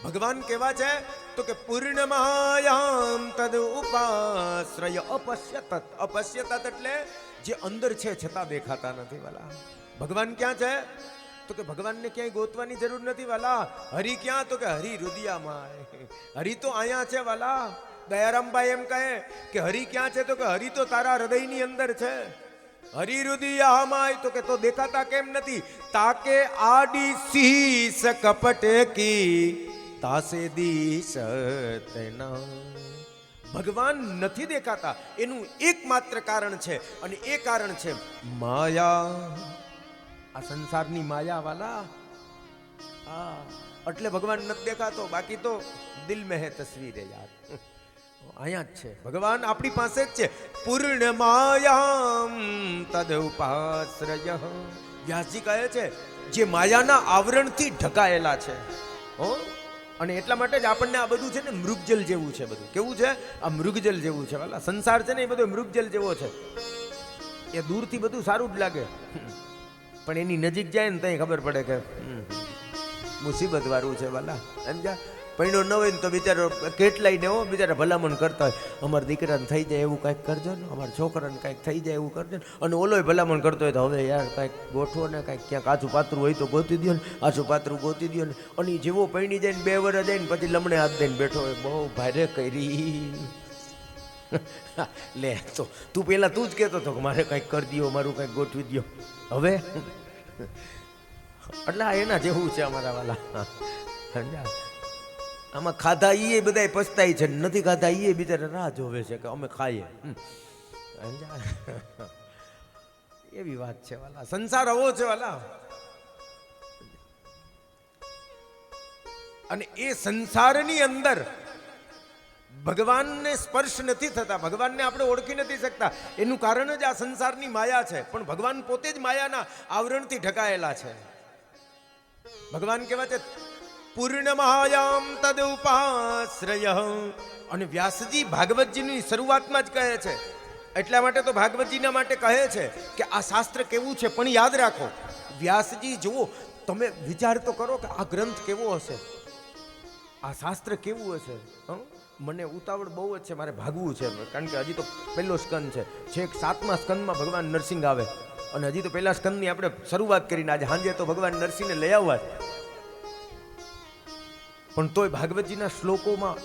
ભગવાન કેવા છે તો કે પૂર્ણમાયામ તદ ઉપાશ્રય અપશ્યતત. અપશ્યતત એટલે જે અંદર છે છતાં દેખાતા નથી વાલા. ભગવાન ક્યાં છે તો કે ભગવાનને ક્યાંય ગોતવાની જરૂર નથી વાલા. હરિ ક્યાં તો કે હરિ રુદિયામાં. હરિ તો અહીંયા છે વાલા. દયારામભાઈ એમ કહે કે હરિ ક્યાં છે તો કે હરિ તો તારા હૃદયની અંદર છે. હરિ રુદિયામાં તો કે તો દેખાતા કેમ નથી? તાકે આડી શીસ કપટ કી તાસે દીશ તેના. ભગવાન નથી દેખાતા એનું એકમાત્ર કારણ છે અને એ કારણ છે માયા. આ સંસારની માયા વાલા. હા, એટલે ભગવાન નથી દેખાતો. બાકી તો દિલ મેં હે તસવીરે યાર. અહીંયા જ છે ભગવાન, આપણી પાસે જ છે. પૂર્ણ માયામ તદ ઉપાશ્રય. વ્યાસજી કહે છે જે માયાના આવરણથી ઢકાયેલા છે. હો, અને એટલા માટે જ આપણને આ બધું છે ને મૃગજલ જેવું છે. બધું કેવું છે? આ મૃગજલ જેવું છે વાલા. સંસાર છે ને એ બધો મૃગજલ જેવો છે. એ દૂરથી બધું સારું જ લાગે, પણ એની નજીક જાય ને ત્યાં ખબર પડે કે મુસીબત વાળું છે વાલા. સમજા? પૈણો ન હોય ને તો બિચારો કેટલાય ને હો બિચારા ભલામણ કરતા હોય, અમારા દીકરાને થઈ જાય એવું કાંઈક કરજો ને, અમારા છોકરાને કાંઈક થઈ જાય એવું કરજો ને. અને ઓલોય ભલામણ કરતો હોય તો હવે યાર કાંઈક ગોઠવો ને, કાંઈક ક્યાંક આછું પાત્રું હોય તો ગોતી દો ને, આછું પાત્રું ગોતી દો ને. અને જેવો પૈણી જાય ને 2 વર્ષ જાય ને પછી લમણે હાથ દઈને બેઠો હોય, બહુ ભારે કરી. લે તો તું પેલા તું જ કહેતો હતો કે મારે કાંઈક કરી દો, મારું કાંઈક ગોઠવી દો. હવે એટલે એના જેવું છે અમારા વાલા. સમજા? આમાં ખાધા એ બધા પછતાય છે, નથી ખાધા એ બિચારા રાહ જોવે છે કે અમે ખાઈએ. એવી વાત છે વાલા. સંસાર આવો છે વાલા. અને એ સંસારની અંદર ભગવાનને સ્પર્શ નથી થતા, ભગવાનને આપણે ઓળખી નથી શકતા. એનું કારણ જ આ સંસારની માયા છે. પણ ભગવાન પોતે જ માયાના આવરણથી ઢકાયેલા છે. ભગવાન કેવા છે? પૂર્ણ માયામ તદ ઉપાશ્રય. અને વ્યાસજી ભાગવતજીની શરૂઆતમાં જ કહે છે. એટલા માટે તો ભાગવતજીના માટે કહે છે કે આ શાસ્ત્ર કેવું છે. પણ યાદ રાખો, વ્યાસજી જુઓ, તમે વિચાર તો કરો કે આ ગ્રંથ કેવો હશે, આ શાસ્ત્ર કેવું હશે. મને ઉતાવળ બહુ જ છે, મારે ભાગવું છે, કારણ કે હજી તો પહેલો સ્કંદ છે. છેક 7મા સ્કંદમાં ભગવાન નરસિંહ આવે અને હજી તો પહેલા સ્કંદની આપણે શરૂઆત કરીને આજે સાંજે તો ભગવાન નરસિંહને લઈ આવવા છે. પણ તોય ભાગવતજીના શ્લોકોમાં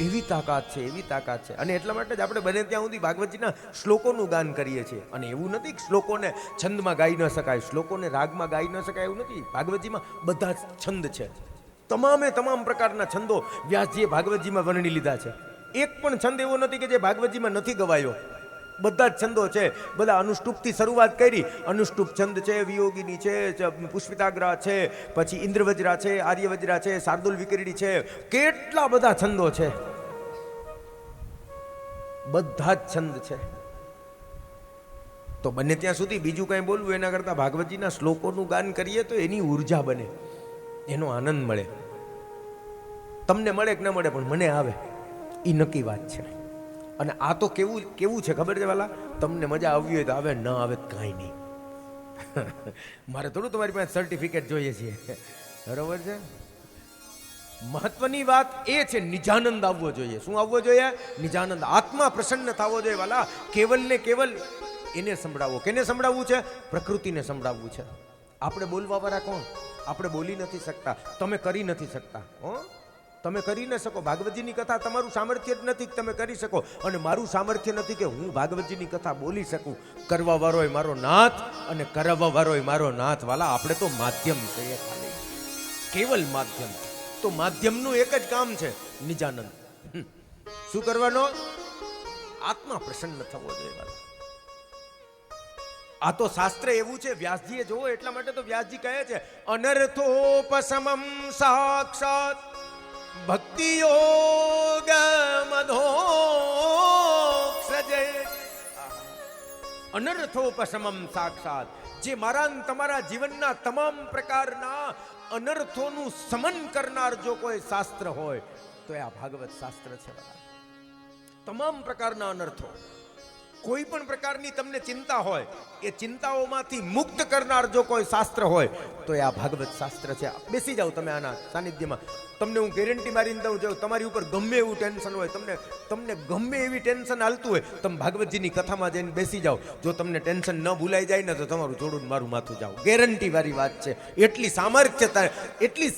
એવી તાકાત છે, એવી તાકાત છે. અને એટલા માટે જ આપણે બને ત્યાં સુધી ભાગવતજીના શ્લોકોનું ગાન કરીએ છીએ. અને એવું નથી કે શ્લોકોને છંદમાં ગાઈ ન શકાય, શ્લોકોને રાગમાં ગાઈ ન શકાય, એવું નથી. ભાગવતજીમાં બધા જ છંદ છે. તમામે તમામ પ્રકારના છંદો વ્યાસજીએ ભાગવતજીમાં વર્ણી લીધા છે. એક પણ છંદ એવો નથી કે જે ભાગવતજીમાં નથી ગવાયો. બધા જ છંદો છે. બધા અનુષ્ટુપથી શરૂઆત કરી. અનુષ્ટુપ છંદ છે, વિયોગિની છે, પુષ્પિતાગ્રા છે, પછી ઇન્દ્રવજ્રા છે, આર્યવજ્રા છે, શાર્દુલ વિકરણી છે. કેટલા બધા છંદો છે. બધા જ છંદ છે. તો બને ત્યાં સુધી બીજું કંઈ બોલવું એના કરતાં ભાગવતજીના શ્લોકોનું ગાન કરીએ તો એની ઉર્જા બને, એનો આનંદ મળે. તમને મળે કે ન મળે, પણ મને આવે એ નક્કી વાત છે. અને આ તો કેવું કેવું છે ખબર છે વાલા? તમને મજા આવી હોય તો આવે, ન આવે તો કાંઈ નહીં. મારે થોડું તમારી પાસે સર્ટિફિકેટ જોઈએ છે, બરોબર છે? મહત્વની વાત એ છે નિજાનંદ આવવો જોઈએ. શું આવવો જોઈએ? નિજાનંદ. આત્મા પ્રસન્ન થવો જોઈએ વાલા. કેવલ ને કેવલ એને સંભળાવો. કેને સંભળાવવું છે? પ્રકૃતિને સંભળાવવું છે. આપણે બોલવા વાળા કોણ? આપણે બોલી નથી શકતા, તમે કરી નથી શકતા. તમે કરી ન શકો. ભાગવતજીની કથા તમારું સામર્થ્ય જ નથી કે તમે કરી શકો, અને મારું સામર્થ્ય નથી કે હું ભાગવતજીની કથા બોલી શકું. કરવા વાળોય મારો નાથ અને કરાવવા વાળોય મારો નાથ વાલા. આપણે તો માધ્યમ છીએ, ખાલી કેવલ માધ્યમ. તો માધ્યમનું એક જ કામ છે, નિજાનંદ. શું કરવાનો? આત્મા પ્રસન્ન થવો જોઈએ વાલા. આ તો શાસ્ત્ર એવું છે. વ્યાસજીએ જોવો, એટલા માટે તો વ્યાસજી કહે છે અનર્થોપશમમ સાક્ષાત ભક્તિ યોગ મધોક્ષજે. અનર્થોપશમમ સાક્ષાત. જે મારા તમારા જીવનના તમામ પ્રકારના અનર્થોનું સમન કરનાર જો કોઈ શાસ્ત્ર હોય તો એ આ ભાગવત શાસ્ત્ર છે. તમામ પ્રકારના અનર્થો, કોઈ પણ પ્રકારની તમને ચિંતા હોય એ ચિંતાઓમાંથી મુક્ત કરનાર જો કોઈ શાસ્ત્ર હોય તો એ આ ભાગવત શાસ્ત્ર છે. બેસી જાઓ તમે આના સાનિધ્યમાં. તમને હું ગેરંટી મારીને દઉં છું, તમારી ઉપર ગમે એવું ટેન્શન હોય, તમને ગમે એવી ટેન્શન હાલતું હોય, તમે ભાગવતજીની કથામાં જઈને બેસી જાઓ. જો તમને ટેન્શન ન ભૂલાઈ જાય ને તો તમારું જોડું મારું માથું જાઓ. ગેરંટી વાળી વાત છે. એટલી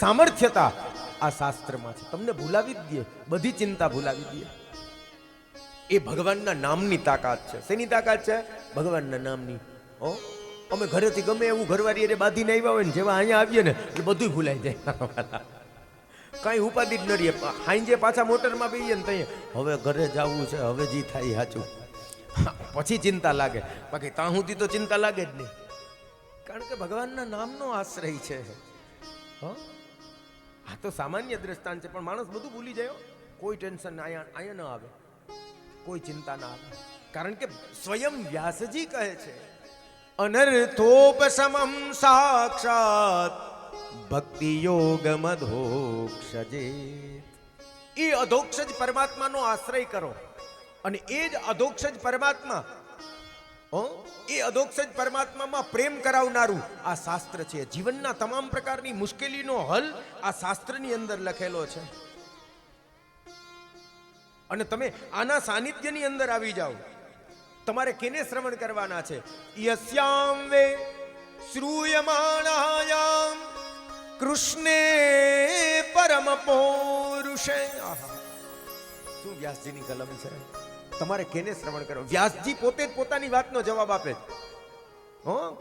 સામર્થ્યતા આ શાસ્ત્રમાં છે. તમને ભૂલાવી જ દે, બધી ચિંતા ભૂલાવી દે. એ ભગવાનના નામની તાકાત છે. શેની તાકાત છે? ભગવાનના નામની. અમે ઘરેથી ગમે એવું ઘરવાળી એને બાંધીને આવ્યા હોય ને, જેવા અહીંયા આવીએ ને એટલે બધું ભૂલાઈ જાય. કાંઈ ઉપાધિ જ ન રહીએ. હાંજે પાછા મોટરમાં બેસીએ ને ત્યાં હવે ઘરે જવું છે, હવે જી થાય સાચું, પછી ચિંતા લાગે. બાકી ત્યાં સુધી તો ચિંતા લાગે જ નહીં, કારણ કે ભગવાનના નામનો આશ્રય છે. આ તો સામાન્ય દ્રષ્ટાંત છે, પણ માણસ બધું ભૂલી જાય. કોઈ ટેન્શન અહીંયા ન આવે, કોઈ ચિંતા ના આવે, કારણ કે સ્વયં વ્યાસજી કહે છે અનર્થોપશમમ સાક્ષાત ભક્તિ યોગ મધોક્ષજે. એ અધોક્ષજ પરમાત્માનો આશ્રય કરો, અને એ જ અધોક્ષજ પરમાત્મા, એ અધોક્ષજ પરમાત્મામાં પ્રેમ કરાવનારું આ શાસ્ત્ર છે. જીવનના તમામ પ્રકારની મુશ્કેલીનો હલ આ શાસ્ત્રની અંદર લખેલો છે. અને તમે આના સાનિધ્યની અંદર આવી જાઓ. તમારે કેને શ્રવણ કરવાના છે? યસ્યામ વે શ્રૂયમાણાયામ કૃષ્ણે પરમ પૌરુષે. શું વ્યાસજીની કલમ છે! તમારે કેને શ્રવણ કરો? વ્યાસજી પોતે જ પોતાની વાતનો જવાબ આપે.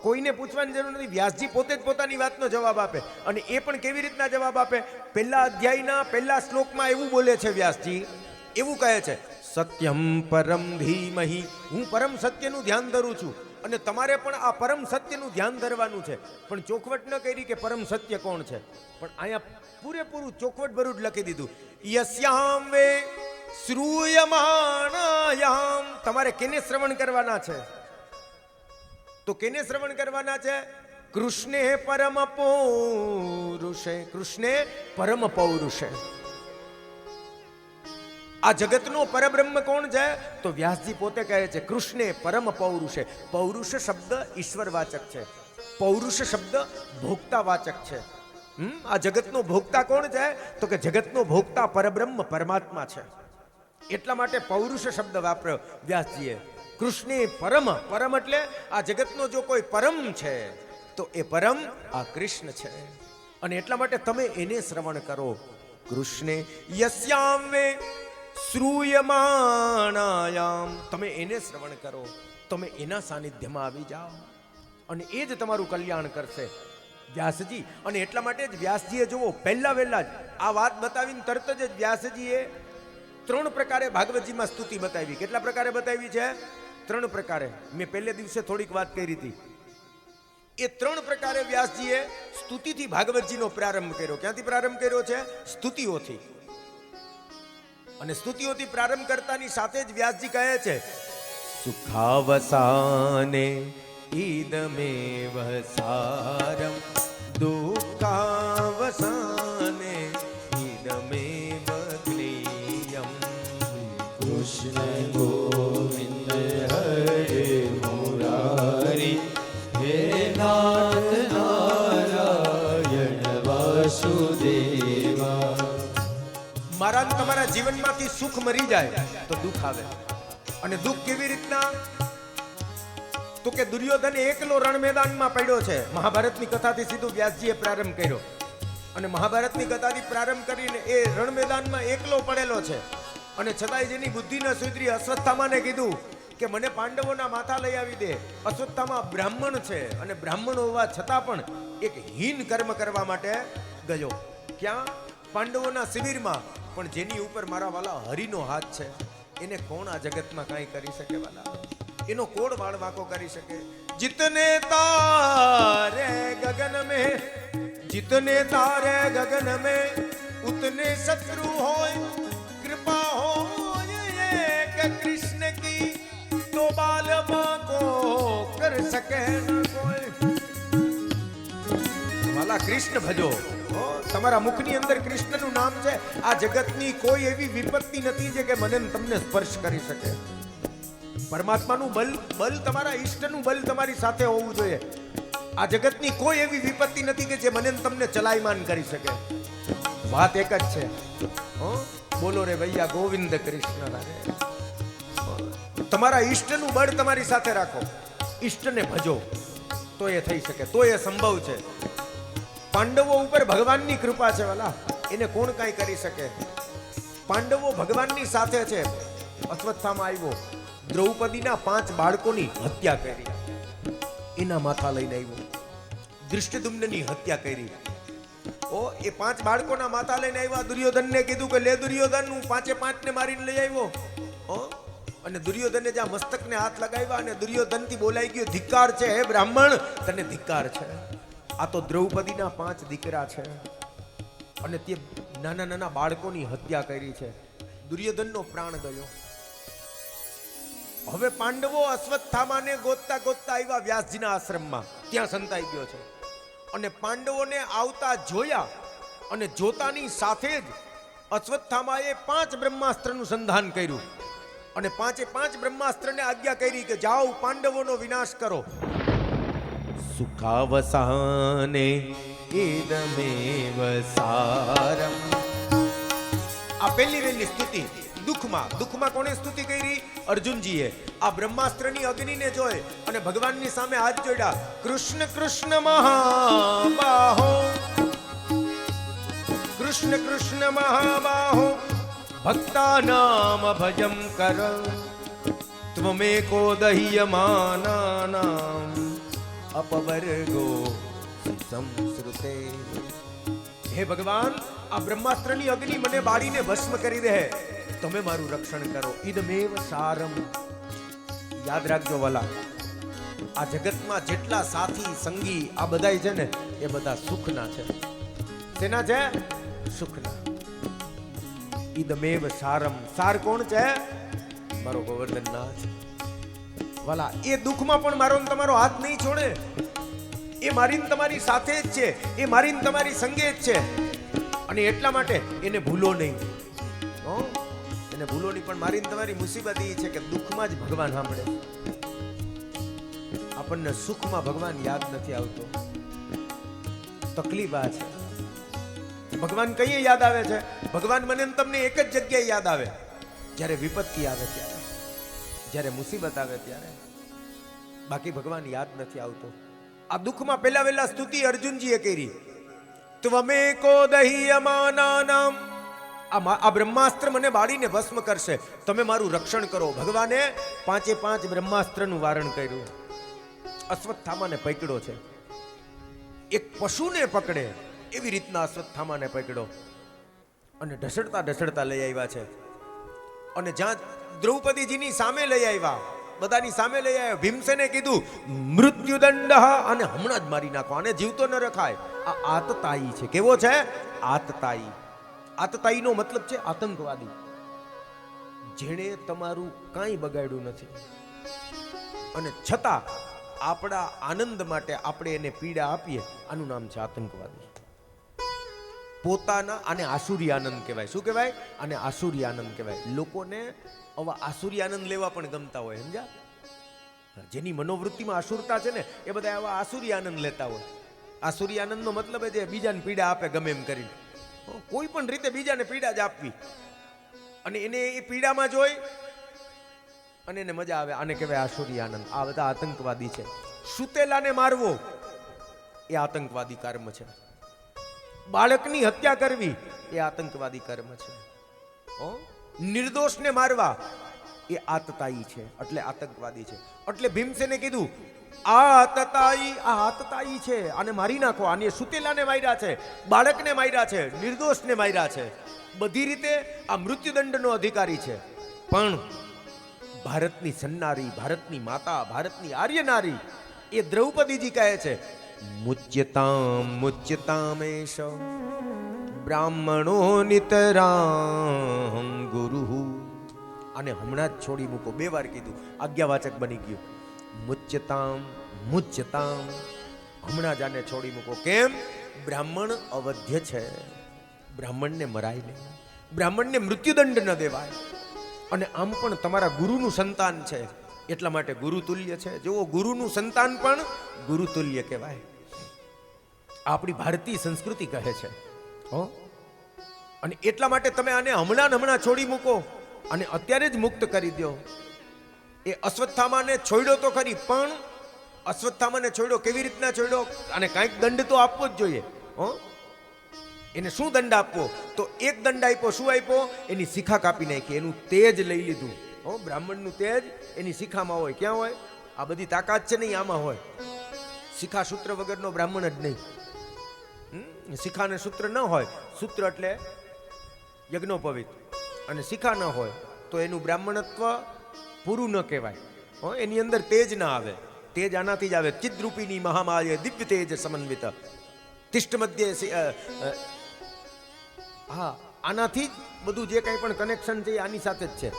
કોઈને પૂછવાની જરૂર નથી. વ્યાસજી પોતે જ પોતાની વાતનો જવાબ આપે. અને એ પણ કેવી રીતના જવાબ આપે? પહેલા અધ્યાયના પહેલા શ્લોકમાં એવું બોલે છે વ્યાસજી, એવું કહે છે સત્યમ પરમ ધીમહિ. હું પરમ સત્યનું ધ્યાન ધરું છું, અને તમારે પણ આ પરમ સત્યનું ધ્યાન ધરવાનું છે. પણ ચોખવટ ન કરી કે પરમ સત્ય કોણ છે, પણ અહીંયા પૂરેપૂરું ચોખવટ ભરું જ લખી દીધું. યસ્યામ વે શ્રૂયમાણાયામ. તમારે કેને શ્રવણ કરવાના છે? તો કેને શ્રવણ કરવાના છે? કૃષ્ણે પરમ પૌરુષે. કૃષ્ણે પરમ પૌરુષે. આ જગતનો પરબ્રહ્મ કોણ છે? તો વ્યાસજી પોતે કહે છે કૃષ્ણે પરમ પૌરુષે. પૌરુષ શબ્દ ઈશ્વરવાચક છે, પૌરુષ શબ્દ ભોક્તાવાચક છે. આ જગતનો ભોક્તા કોણ છે? તો કે જગતનો ભોક્તા પરબ્રહ્મ પરમાત્મા છે. એટલા માટે પૌરુષ શબ્દ વાપર્યો વ્યાસજીએ. કૃષ્ણે પરમ. પરમ એટલે આ જગતનો જો કોઈ પરમ છે તો એ પરમ આ કૃષ્ણ છે. અને એટલા માટે તમે એને શ્રવણ કરો. કૃષ્ણે યસ્યામ વે શ્રૂયમાણાયામ. તમે એને શ્રવણ કરો, તમે એના સાનિધ્યમાં આવી જાઓ, અને એ જ તમારું કલ્યાણ કરશે વ્યાસજી. અને એટલા માટે જ વ્યાસજીએ જુઓ પહેલા વહેલા જ આ વાત બતાવીને તરત જ વ્યાસજીએ 3 પ્રકારે ભાગવતજીમાં સ્તુતિ બતાવી. કેટલા પ્રકારે બતાવી છે? 3 પ્રકારે. મેં પહેલે દિવસે થોડીક વાત કરી હતી. એ 3 પ્રકારે વ્યાસજીએ સ્તુતિથી ભાગવતજીનો પ્રારંભ કર્યો. ક્યાંથી પ્રારંભ કર્યો છે? સ્તુતિઓથી. અને સ્તુતિઓથી પ્રારંભ કરતાની સાથે જ વ્યાસજી કહે છે સુખાવસાને ઈદમેવ સારમ દુઃખાવસાને ઈદમેવ જ્ઞેયમ. કૃષ્ણ ગોવિંદ હરે મુરારી હે નાથ નારાયણ વાસુદેવા. મારા તમારા જીવનમાંથી સુખ મરી જાય તો દુઃખ આવે. અને દુઃખ કેવી રીતના? તો કે દુર્યોધન એકલો રણ મેદાનમાં પડ્યો છે. મહાભારતની કથાથી સીધું વ્યાસજીએ પ્રારંભ કર્યો, અને મહાભારતની કથાથી પ્રારંભ કરીને એ રણ મેદાનમાં એકલો પડેલો છે. અને છતાંય જેની બુદ્ધિ ન સુધરી અશ્વત્થામાને કીધું કે મને પાંડવોના માથા લઈ આવી દે. અશ્વત્થામા બ્રાહ્મણ છે, અને બ્રાહ્મણ હોવા છતાં પણ એક હીન કર્મ કરવા માટે ગયો. ક્યાં? પાંડવોના શિબિરમાં. પણ જેની ઉપર મારા વાલા હરિનો હાથ છે, એને કોણ આ જગતમાં કાંઈ કરી શકે વાલા? એનો કોણ વાળ વાંકો કરી શકે? જીતને તારે ગગન મેં, જીતને તારે ગગન મેં, ઉતને શત્રુ હોય, कृपा हो एक कृष्ण की तो बाल को कर सके न कोई. વાલા કૃષ્ણ ભજો. તમારા મુખની અંદર કૃષ્ણનું નામ છે. આ જગતની કોઈ એવી વિપત્તિ નથી જે કે મને તમને સ્પર્શ કરી શકે. પરમાત્માનું બલ તમારા ઈષ્ટનું બલ તમારી સાથે હોવું જોઈએ. આ જગતની કોઈ એવી વિપત્તિ નથી કે જે મને ને તમને ચલાયમાન કરી શકે. વાત એક જ છે, બોલો રે ભૈયા ગોવિંદ કૃષ્ણ રાધે. તમારા ઈષ્ટનું બળ તમારી સાથે રાખો, ઈષ્ટને ભજો તો એ થઈ શકે, તો એ સંભવ છે. પાંડવો ઉપર ભગવાનની કૃપા છે વાલા, એને કોણ કાંઈ કરી શકે. પાંડવો ભગવાનની સાથે છે. અશ્વત્થામા આવ્યો, દ્રૌપદીના 5 બાળકોની હત્યા કરી, એના માથા લઈને આવ્યો. દૃષ્ટદ્યુમ્નની હત્યા કરી, ઓ એ 5 બાળકોના માથા લઈને આવ્યા. દુર્યોધનને કીધું કે લે દુર્યોધન, હું 5 ને મારીને લઈ આવ્યો. અને દુર્યોધને જ્યાં મસ્તકને હાથ લગાવ્યા અને દુર્યોધનથી બોલાઈ ગયો, ધિક્કાર છે હે બ્રાહ્મણ, તને ધિક્કાર છે. આ તો દ્રૌપદીના 5 દીકરા છે અને તે નાના નાના બાળકોની હત્યા કરી છે. દુર્યોધનનો પ્રાણ ગયો. હવે પાંડવો અશ્વત્થામાને ગોતતા ગોતતા આવ્યા વ્યાસજીના આશ્રમમાં, ત્યાં સંતાઈ ગયો છે. અને પાંડવોને આવતા જોયા અને જોતાની સાથે જ અશ્વત્થામાએ 5 બ્રહ્માસ્ત્રનું સંધાન કર્યું અને 5 બ્રહ્માસ્ત્રને આજ્ઞા કરી કે જાઓ પાંડવોનો વિનાશ કરો. સુખાવસાને ઇદમેવ સારમ. આ પહેલી વહેલી સ્તુતિ દુઃખમાં કોણે સ્તુતિ કરી? અર્જુનજીએ. આ બ્રહ્માસ્ત્રની અગ્નિને જોઈ અને ભગવાનની સામે હાથ જોડ્યા. કૃષ્ણ કૃષ્ણ મહાબાહો, કૃષ્ણ કૃષ્ણ મહાબાહો, ભક્તાનામ ભજમ કર, ત્વમેકો દહ્યમાનાનામ અપવર્ગો સંસ્રુતે. હે ભગવાન, આ બ્રહ્માસ્ત્રની અગ્નિ મને બાળીને ભસ્મ કરી દે, તમે મારું રક્ષણ કરો. ઇદમેવ સારમ. યાદ રાખજો વાલા, આ જગતમાં જેટલા સાથી સંગી આ બધાય છે ને, એ બધા સુખના છે. શેના છે? સુખના. ઇદમેવ સારમ. સાર કોણ છે? મારો ગોવર્ધનનાથ. વાલા, એ દુઃખમાં પણ મારો તમારો હાથ નહીં છોડે. એ મારીને તમારી સાથે જ છે, એ મારીને તમારી સંગે જ છે. અને એટલા માટે એને ભૂલો નહીં. એને ભૂલો નહીં. પણ મારીને તમારી મુસીબત એ છે કે દુઃખમાં જ ભગવાન સાંભળે. આપણને સુખમાં ભગવાન યાદ નથી આવતો. તકલીફ આ છે. ભગવાન કઈ યાદ આવે છે? ભગવાન મને તમને એક જ જગ્યાએ યાદ આવે, જ્યારે વિપત્તિ આવે ત્યારે, જ્યારે મુસીબત આવે ત્યારે. બાકી ભગવાન યાદ નથી આવતો. આ દુઃખમાં પહેલા વહેલા સ્તુતિ અર્જુનજીએ કરી. ત્વમેકો દહ્યમાનાનામ. આ બ્રહ્માસ્ત્ર મને બાળીને ભસ્મ કરશે, તમે મારું રક્ષણ કરો. ભગવાને 5 બ્રહ્માસ્ત્રનું વારણ કર્યું. અશ્વત્થામાને પકડ્યો છે. એક પશુને પકડે એવી રીતના અશ્વત્થામાને પકડ્યો અને ઢસડતા લઈ આવ્યા છે. અને જ્યાં દ્રૌપદીજીની સામે લઈ આવ્યા, બધાની સામે લઈ આવ્યા. ભીમસેને કીધું મૃત્યુદંડ, અને હમણાં જ મારી નાખો, આને જીવતો ન રખાય. આ આતતાઈ છે. કેવો છે? આતતાઈ. આતતાઈનો મતલબ છે આતંકવાદી. જેણે તમારું કાંઈ બગાડ્યું નથી અને છતાં આપણા આનંદ માટે આપણે એને પીડા આપીએ, આનું નામ છે આતંકવાદી. પોતાના, આને આસુરી આનંદ કહેવાય. શું કહેવાય? આને આસુરી આનંદ કહેવાય. લોકોને આવા આસુરી આનંદ લેવા પણ ગમતા હોય, સમજ્યા? જેની મનોવૃત્તિમાં આસુરતા છે ને, એ બધા આવા આસુરી આનંદ લેતા હોય. આસુરી આનંદનો મતલબ એ છે બીજાને પીડા આપે ગમે એમ કરીને, કોઈ પણ રીતે બીજાને પીડા જ આપવી, અને એને એ પીડામાં જોઈ અને એને મજા આવે. આને કહેવાય આસુરી આનંદ. આ બધા આતંકવાદી છે. સુતેલાને મારવો એ આતંકવાદી કર્મ છે. બાળકની હત્યા કરવી એ આતંકવાદી કર્મ છે. નિર્દોષને મારવા એ આતતાઈ છે, એટલે આતંકવાદી છે. એટલે ભીમસેને કીધું આ આતતાઈ છે, આને મારી નાખો. આને સુતેલાને માર્યા છે, બાળકને માર્યા છે, નિર્દોષને માર્યા છે. બધી રીતે આ મૃત્યુદંડનો અધિકારી છે. પણ ભારતની સન્નારી, ભારતની માતા, ભારતની આર્ય નારી એ દ્રૌપદીજી કહે છે મુચ્યતામેશ બ્રાહ્મણો નિતરામ ગુરુ. આને હમણાં જ છોડી મૂકો. 2 વાર કીધું, આજ્ઞાવાચક બની ગયું. મુચ્યતામ. હમણાં જ આને છોડી મૂકો. કેમ? બ્રાહ્મણ અવધ્ય છે, બ્રાહ્મણને મરાય નહીં, બ્રાહ્મણને મૃત્યુદંડ ન દેવાય. અને આમ પણ તમારા ગુરુનું સંતાન છે, એટલા માટે ગુરુ તુલ્ય છે. જુઓ, ગુરુનું સંતાન પણ ગુરુ તુલ્ય કહેવાય. આપણી ભારતીય સંસ્કૃતિ કહે છે. હો, અને એટલા માટે તમે આને હમણાં છોડી મૂકો અને અત્યારે જ મુક્ત કરી દો. એ અશ્વત્થામાને છોડ્યો તો ખરી, પણ અશ્વત્થામાને છોડ્યો કેવી રીતના છોડ્યો? અને કાંઈક દંડ તો આપવો જ જોઈએ. હો, એને શું દંડ આપવો? તો એક દંડ આપ્યો. શું આપ્યો? એની શિખા કાપી નાખી, એનું તેજ લઈ લીધું. હો, બ્રાહ્મણનું તેજ એની શિખામાં હોય. ક્યાં હોય? આ બધી તાકાત છે નહીં, આમાં હોય. શિખા સૂત્ર વગરનો બ્રાહ્મણ જ નહીં. શિખા ને સૂત્ર ન હોય, સૂત્ર એટલે યજ્ઞોપવિત, અને શિખા ન હોય તો એનું બ્રાહ્મણત્વ પૂરું ન કહેવાય. હો, એની અંદર તેજ ના આવે. તેજ આનાથી જ આવે. ચિદ્રૂપિણી મહામાય દિવ્ય તેજ સમન્વિત તિષ્ઠ મધ્ય. હા, આનાથી જ બધું જે કંઈ પણ કનેક્શન છે આની સાથે જ છે.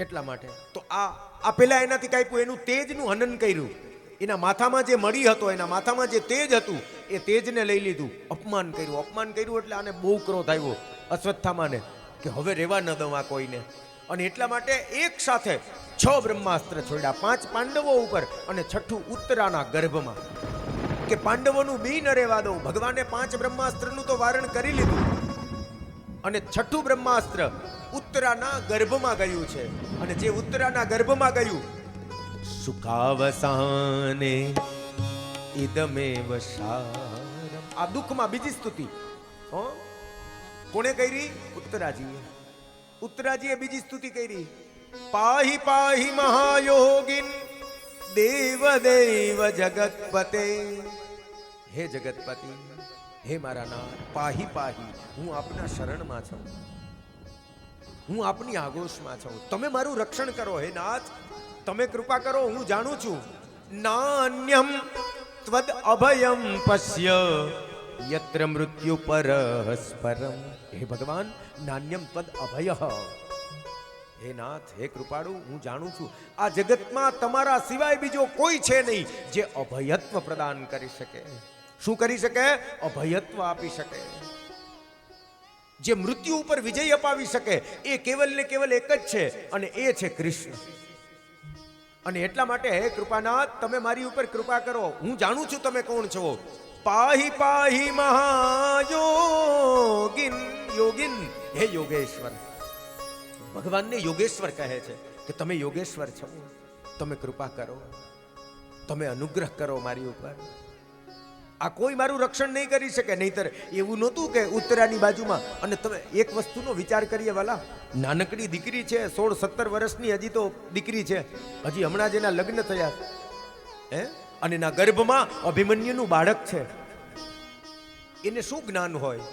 એટલા માટે તો આ પેલા એનાથી કાંઈ એનું તેજનું હનન કર્યું. એના માથામાં જે મળી હતો, એના માથામાં જે તેજ હતું, એ તેજને લઈ લીધું. અપમાન કર્યું. અપમાન કર્યું એટલે આને બહુ ક્રોધ આવ્યો અશ્વત્થામાને કે હવે રહેવા ન દઉં આ કોઈને. અને એટલા માટે એક સાથે 6 બ્રહ્માસ્ત્ર છોડ્યા, 5 પાંડવો ઉપર અને 6ઠું ઉત્તરાના ગર્ભમાં, કે પાંડવોનું બી ન રહેવા દઉં. ભગવાને 5 બ્રહ્માસ્ત્રનું તો વારણ કરી લીધું, અને 6ઠું બ્રહ્માસ્ત્ર ઉત્તરાના ગર્ભમાં ગયું છે. અને જે ઉત્તરાના ગર્ભમાં ગયું, સુખાવસાને ઇદમેવ સારમ. આ દુઃખમાં બીજી સ્તુતિ કોણે કરી? ઉત્તરાજીએ. ઉત્તરાજીએ બીજી સ્તુતિ કરી. પાહી પાહી મહાયોગિન દેવ દેવ જગતપતે. હે જગતપતિ, હે મારા નાથ, પાહી પાહી, હું આપના શરણમાં છું, હું આપની આગોશમાં છું. તમે મારું રક્ષણ કરો હે નાથ, તમે કૃપા કરો. હું જાણું છું નાન્યમ ત્વદ અભયમ પશ્ય યત્ર મૃત્યુ પરસ્પરમ. હે ભગવાન, નાન્યમ ત્વદ અભય. હે નાથ, હે કૃપાળુ, હું જાણું છું આ જગતમાં તમારા સિવાય બીજો કોઈ છે નહીં જે અભયત્વ પ્રદાન કરી શકે. શું કરી શકે? અભયત્વ આપી શકે. જે મૃત્યુ ઉપર વિજય અપાવી શકે એ કેવલ ને કેવલ એક જ છે, અને એ છે કૃષ્ણ. અને એટલા માટે હે કૃપાનાથ, તમે મારી ઉપર કૃપા કરો. હું જાણું છું તમે કોણ છો. પાહી પાહી મહાયોગિન. યોગિન, હે યોગેશ્વર. ભગવાનને યોગેશ્વર કહે છે કે તમે યોગેશ્વર છો, તમે કૃપા કરો, તમે અનુગ્રહ કરો મારી ઉપર. આ કોઈ મારું રક્ષણ નહીં કરી શકે. નહીતર એવું નહોતું કે ઉત્તરાની બાજુમાં. અને તમે એક વસ્તુનો વિચાર કરીએ વાલા, નાનકડી દીકરી છે, 16-17 વર્ષની હજી તો દીકરી છે, હજી હમણાં જ એના લગ્ન થયા, અને એના ગર્ભમાં અભિમન્યુનું બાળક છે. એને શું જ્ઞાન હોય?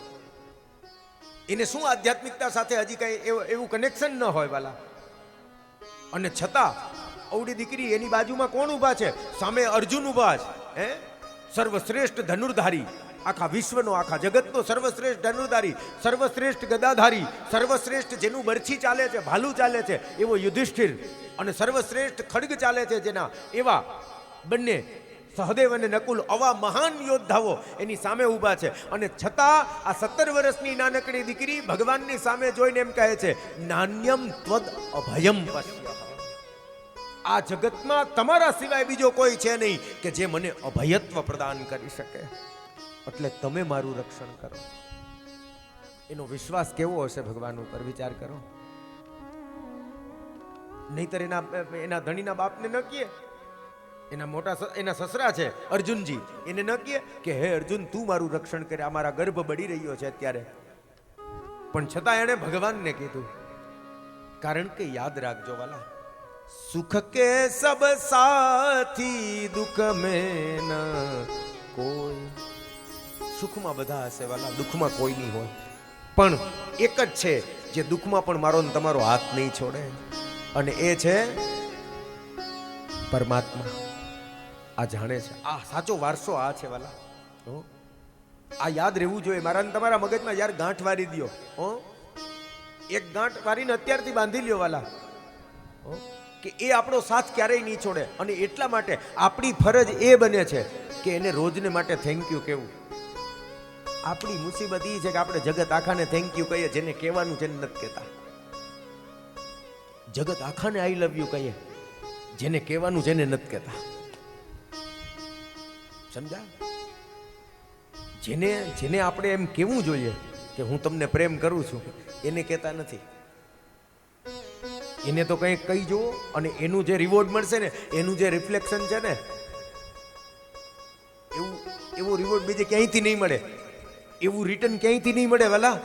એને શું આધ્યાત્મિકતા સાથે હજી કઈ એવું કનેક્શન ન હોય વાલા. અને છતાં અવડી દીકરી, એની બાજુમાં કોણ ઊભા છે? સામે અર્જુન ઊભા છે. સર્વશ્રેષ્ઠ ધનુર્ધારી, આખા વિશ્વનો, આખા જગતનો સર્વશ્રેષ્ઠ ધનુર્ધારી, સર્વશ્રેષ્ઠ ગદાધારી, સર્વશ્રેષ્ઠ જેનું બરછી ચાલે છે, ભાલું ચાલે છે એવો યુધિષ્ઠિર, અને સર્વશ્રેષ્ઠ ખડગ ચાલે છે જેના, એવા બંને સહદેવ અને નકુલ, આવા મહાન યોદ્ધાઓ એની સામે ઊભા છે. અને છતાં આ 17 વર્ષની નાનકડી દીકરી ભગવાનની સામે જોઈને એમ કહે છે, નાન્યમ ત્વદ અભયમ પશ્ય. આ જગતમાં તમારા સિવાય બીજો કોઈ છે નહીં કે જે મને અભયત્વ પ્રદાન કરી શકે, એટલે તમે મારું રક્ષણ કરો. એનો વિશ્વાસ કેવો હશે ભગવાન ઉપર, વિચાર કરો. નહીતર એના ધણીના બાપને ન કહે, એના સસરા છે અર્જુનજી, એને ન કહે કે હે અર્જુન, તું મારું રક્ષણ કરે, આ મારા ગર્ભ બળી રહ્યો છે અત્યારે. પણ છતાં એણે ભગવાનને કીધું. કારણ કે યાદ રાખજો વાલા, સુખ કે સબ સાથી દુઃખ મેં ન કોઈ. સુખમાં બધા હશે વાલા, દુઃખમાં કોઈ નહીં હોય. પણ એક જ છે જે દુઃખમાં પણ મારો ને તમારો હાથ નહીં છોડે, અને એ છે પરમાત્મા. આ જાણે છે, આ સાચો વારસો આ છે વાલા. આ યાદ રહેવું જોઈએ. મારા ને તમારા મગજમાં યાર ગાંઠ વારી દો. એક ગાંઠ વારીને અત્યારથી બાંધી લ્યો વાલા, કે એ આપણો સાથ ક્યારેય નહીં છોડે. અને એટલા માટે આપણી ફરજ એ બને છે કે એને રોજને માટે થેન્ક યુ કહેવું. આપણી મુસીબત એ છે કે આપણે જગત આખાને થેન્ક યુ કહીએ, જેને કહેવાનું છે નથી કહેતા. જગત આખાને આઈ લવ યુ કહીએ, જેને કહેવાનું જેને નથી કહેતા. સમજા? જેને જેને આપણે એમ કહેવું જોઈએ કે હું તમને પ્રેમ કરું છું, એને કહેતા નથી. એને તો કંઈક કહી જુઓ અને એનું જે રિવોર્ડ મળશે ને, એનું જે રિફ્લેક્શન છે ને, એવું રિવોર્ડ બીજે ક્યાંયથી નહીં મળે, એવું રિટર્ન ક્યાંયથી નહીં મળે વાલા,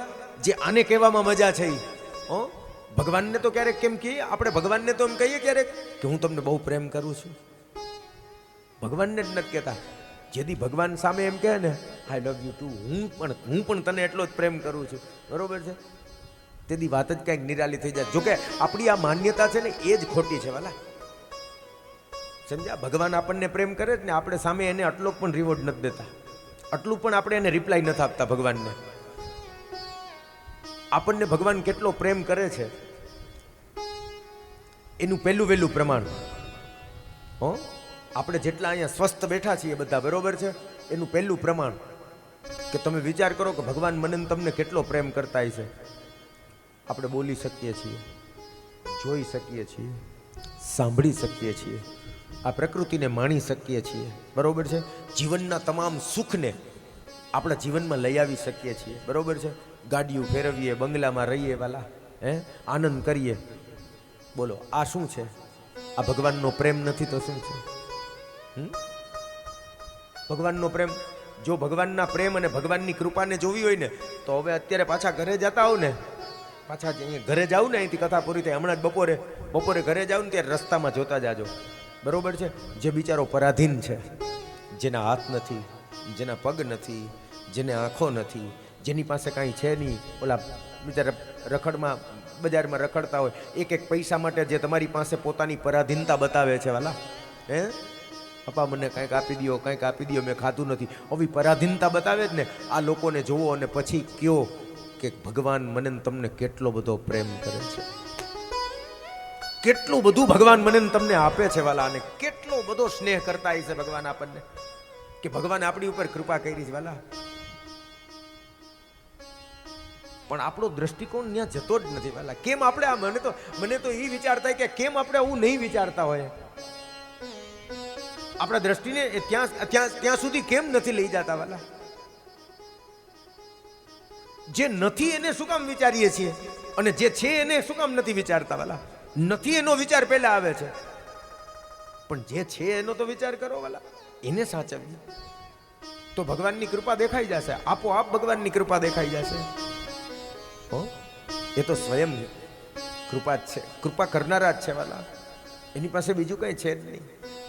જે આને કહેવામાં મજા છે. ભગવાનને તો ક્યારેક કેમ કહીએ આપણે, ભગવાનને તો એમ કહીએ ક્યારેક કે હું તમને બહુ પ્રેમ કરું છું. ભગવાનને જ નથી કહેતા. જેથી ભગવાન સામે એમ કહે ને આઈ લવ યુ ટુ, હું પણ તને એટલો જ પ્રેમ કરું છું, બરોબર છે, તેથી વાત જ કંઈક નિરાલી થઈ જાય. જોકે આપણી આ માન્યતા છે ને એ જ ખોટી છે વાલા. સમજ્યા? ભગવાન આપણને પ્રેમ કરે જ ને, આપણે સામે એને આટલો પણ રિવોર્ડ નથી દેતા, આટલું પણ આપણે એને રિપ્લાય નથી આપતા ભગવાનને. આપણને ભગવાન કેટલો પ્રેમ કરે છે એનું પહેલું વહેલું પ્રમાણ, આપણે જેટલા અહીંયા સ્વસ્થ બેઠા છીએ બધા, બરોબર છે, એનું પહેલું પ્રમાણ કે તમે વિચાર કરો કે ભગવાન મને તમને કેટલો પ્રેમ કરતા હશે. આપણે બોલી શકીએ છીએ, જોઈ શકીએ છીએ, સાંભળી શકીએ છીએ, આ પ્રકૃતિને માણી શકીએ છીએ, બરોબર છે, જીવનના તમામ સુખને આપણા જીવનમાં લઈ આવી શકીએ છીએ, બરોબર છે, ગાડીઓ ફેરવીએ, બંગલામાં રહીએ વાલા, આનંદ કરીએ. બોલો આ શું છે? આ ભગવાનનો પ્રેમ નથી તો શું છે? ભગવાનનો પ્રેમ, જો ભગવાનના પ્રેમ અને ભગવાનની કૃપાને જોવી હોય ને તો હવે અત્યારે પાછા ઘરે જતા હોવ ને, પાછા અહીંયા ઘરે જાવ ને, અહીંથી કથા પૂરી થાય, હમણાં જ બપોરે ઘરે જાવ ને ત્યારે રસ્તામાં જોતા જાજો, બરોબર છે, જે બિચારો પરાધીન છે, જેના હાથ નથી, જેના પગ નથી, જેને આંખો નથી, જેની પાસે કાંઈ છે નહીં, ઓલા બિચારા રખડમાં બજારમાં રખડતા હોય, એક પૈસા માટે જે તમારી પાસે પોતાની પરાધીનતા બતાવે છે વાલા, પપ્પા મને કંઈક આપી દો, કંઈક આપી દો, મેં ખાધું નથી, આવી પરાધીનતા બતાવે જ ને, આ લોકોને જોવો અને પછી કયો કે ભગવાન મને તમને કેટલો બધો પ્રેમ કરે છે, કેટલું બધું ભગવાન મને તમને આપે છે વાલા, અને કેટલો બધો સ્નેહ કરતા હશે ભગવાન આપણને, કે ભગવાન આપણી ઉપર કૃપા કરી છે વાલા. પણ આપણો દ્રષ્ટિકોણ ત્યાં જતો જ નથી વાલા. કેમ આપણે આ મને તો એ વિચાર થાય કે કેમ આપણે આવું નહીં વિચારતા હોય, આપણા દ્રષ્ટિને ત્યાં સુધી કેમ નથી લઈ જતા વાલા. જે નથી એને શું કામ વિચારીએ છીએ, અને જે છે એને શું કામ નથી વિચારતા વાલા. નથી એનો વિચાર પહેલા આવે છે, પણ જે છે એનો તો વિચાર કરો વાલા, એને સાચવીએ તો ભગવાનની કૃપા દેખાઈ જશે, આપોઆપ ભગવાનની કૃપા દેખાઈ જશે. એ તો સ્વયં કૃપા જ છે, કૃપા કરનારા જ છે વાલા, એની પાસે બીજું કંઈ છે જ નહીં.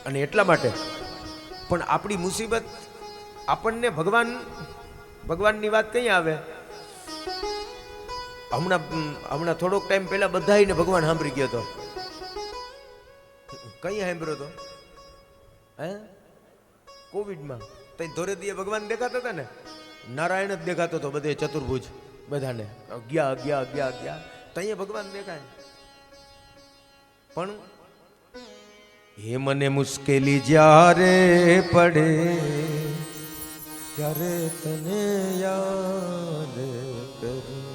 અને એટલા માટે પણ આપણી મુસીબત આપણને ભગવાનની વાત કઈ આવે. હમણાં થોડોક ટાઈમ પહેલા બધાને ભગવાન સાંભળી ગયો હતો. કઈ સાંભળ્યો હતો? કોવિડમાં તો ધોરેદીએ ભગવાન દેખાતા હતા ને, નારાયણ જ દેખાતો હતો બધે, ચતુર્ભુજ બધાને, ગયા તઈએ ભગવાન દેખાય. પણ હે મને મુશ્કેલી જ્યારે પડે ત્યારે તને યાદ કરું,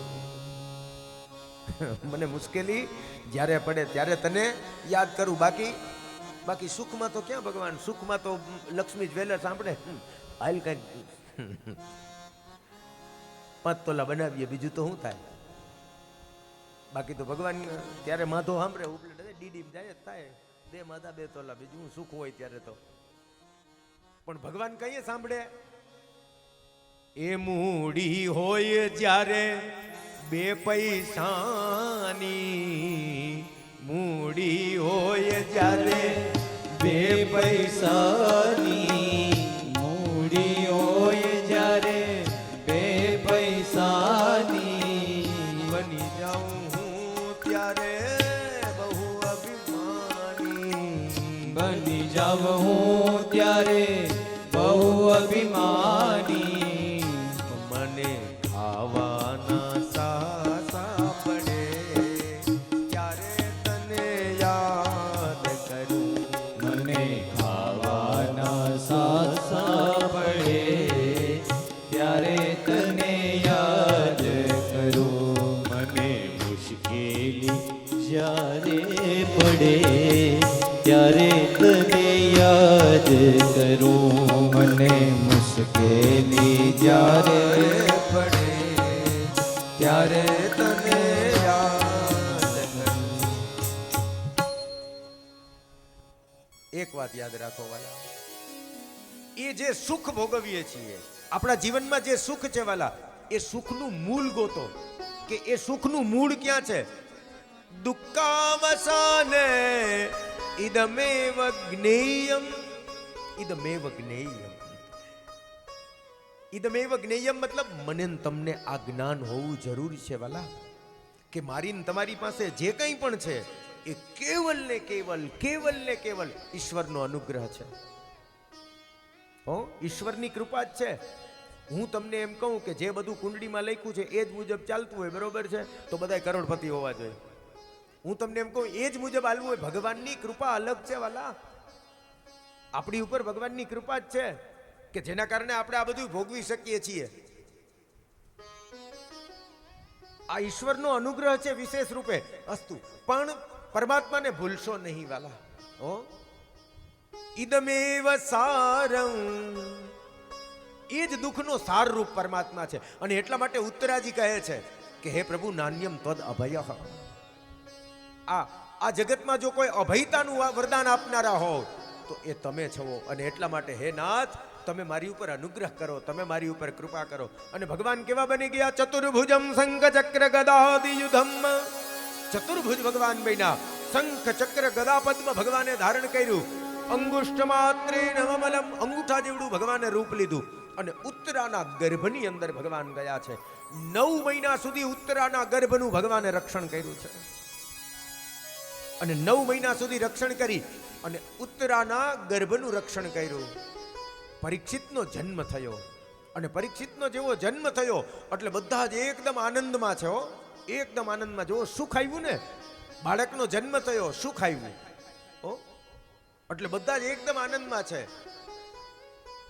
મને મુશ્કેલી જ્યારે પડે ત્યારે તને યાદ કરું. બાકી સુખમાં તો ક્યાં ભગવાન, સુખમાં તો લક્ષ્મી જ્વેલર સાંભળે, હાલ કઈ 5 તોલા બનાવીએ, બીજું તો શું થાય. બાકી તો ભગવાન ત્યારે માધો સાંભળે, ઉપલે ડીડી જાય થાય, 2 માધા 2 તોલા, બીજું સુખ હોય ત્યારે તો. પણ ભગવાન કહીએ સાંભળે, એ મૂડી હોય જ્યારે 2 પૈસાની, મૂડી હોય જ્યારે 2 પૈસાની, મૂડી હોય જ્યારે 2 પૈસાની, બની જાઉં હું ત્યારે બહુ અભિમાની, બની જાવ હું ત્યારે બહુ અભિમાની, મને ખાવાના સાસા પડે ત્યારે તને યાદ કરું, મને ખાવાના સાસા પડે ત્યારે તને યાદ કરું, મને મુશ્કેલી જ્યારે પડે ત્યારે તને યાદ કરું. મને મુશ્કેલી જ્યારે પડે ત્યારે તને યાદ કરું. એક વાત યાદ રાખો વાલા, એ જે સુખ ભોગવીએ છીએ આપણા જીવનમાં, જે સુખ છે વાલા, એ સુખનું મૂળ ગોતો કે એ સુખનું મૂળ ક્યાં છે. દુઃખાવસાને ઇદમેવ જ્ઞેયમ. ઇદમેવ જ્ઞેયમ. ઇદમેવ જ્ઞેયમ મતલબ મને ને તમને આ જ્ઞાન હોવું જરૂરી છે વાલા, કે મારી ને તમારી પાસે જે કંઈ પણ છે એ કેવલ ને કેવલ, કેવલ ને કેવલ ઈશ્વરનો અનુગ્રહ છે. હો, ઈશ્વરની કૃપા જ છે. હું તમને એમ કહું કે જે બધું કુંડળીમાં લખ્યું છે એ જ મુજબ ચાલતું હોય, બરોબર છે, તો બધાય કરોડપતિ હોવા જોઈએ. હું તમને એમ કહું એ જ મુજબ હાલવું હોય. ભગવાનની કૃપા અલગ છે વાલા, આપણી ઉપર ભગવાનની કૃપા જ છે કે જેના કારણે આપણે આ બધું ભોગવી શકીએ છીએ. આ ઈશ્વરનો અનુગ્રહ છે વિશેષ રૂપે અસ્તુ. પણ પરમાત્માને ભૂલશો નહીં વાલા. હો, ઇદમેવ સારં. એ જ દુઃખનો સાર રૂપ પરમાત્મા છે. અને એટલા માટે ઉત્તરાજી કહે છે કે હે પ્રભુ નાન્યમ તદ અભય. આ જગતમાં જો કોઈ અભયતાનું વરદાન આપનારા હો તો એ તમે છો. અને એટલા માટે હે નાથ, તમે મારી ઉપર અનુગ્રહ કરો, તમે મારી ઉપર કૃપા કરો. અને ભગવાન કેવા બની ગયા? ચતુર્ભુજમ શંખ ચક્ર ગદાદિ યુધમ. ચતુર્ભુજ ભગવાન બન્યા. શંખ ચક્ર ગદા પદ્મ ભગવાને ધારણ કર્યું. અંગુષ્ઠ માત્રે નવમલમ, અંગૂઠા જેવડું ભગવાને રૂપ લીધું. અને ઉત્તરાના ગર્ભની અંદર ભગવાન ગયા છે. 9 મહિના સુધી ઉત્તરાના ગર્ભનું ભગવાને રક્ષણ કર્યું છે. અને 9 મહિના સુધી રક્ષણ કરી અને ઉત્તરાના ગર્ભનું રક્ષણ કર્યું. પરીક્ષિતનો જન્મ થયો. અને પરીક્ષિતનો જેવો જન્મ થયો એટલે બધા જ એકદમ આનંદમાં છે. હો, એકદમ આનંદમાં. જો સુખ આવ્યું ને, બાળકનો જન્મ થયો, સુખ આવ્યું. હો, એટલે બધા જ એકદમ આનંદમાં છે.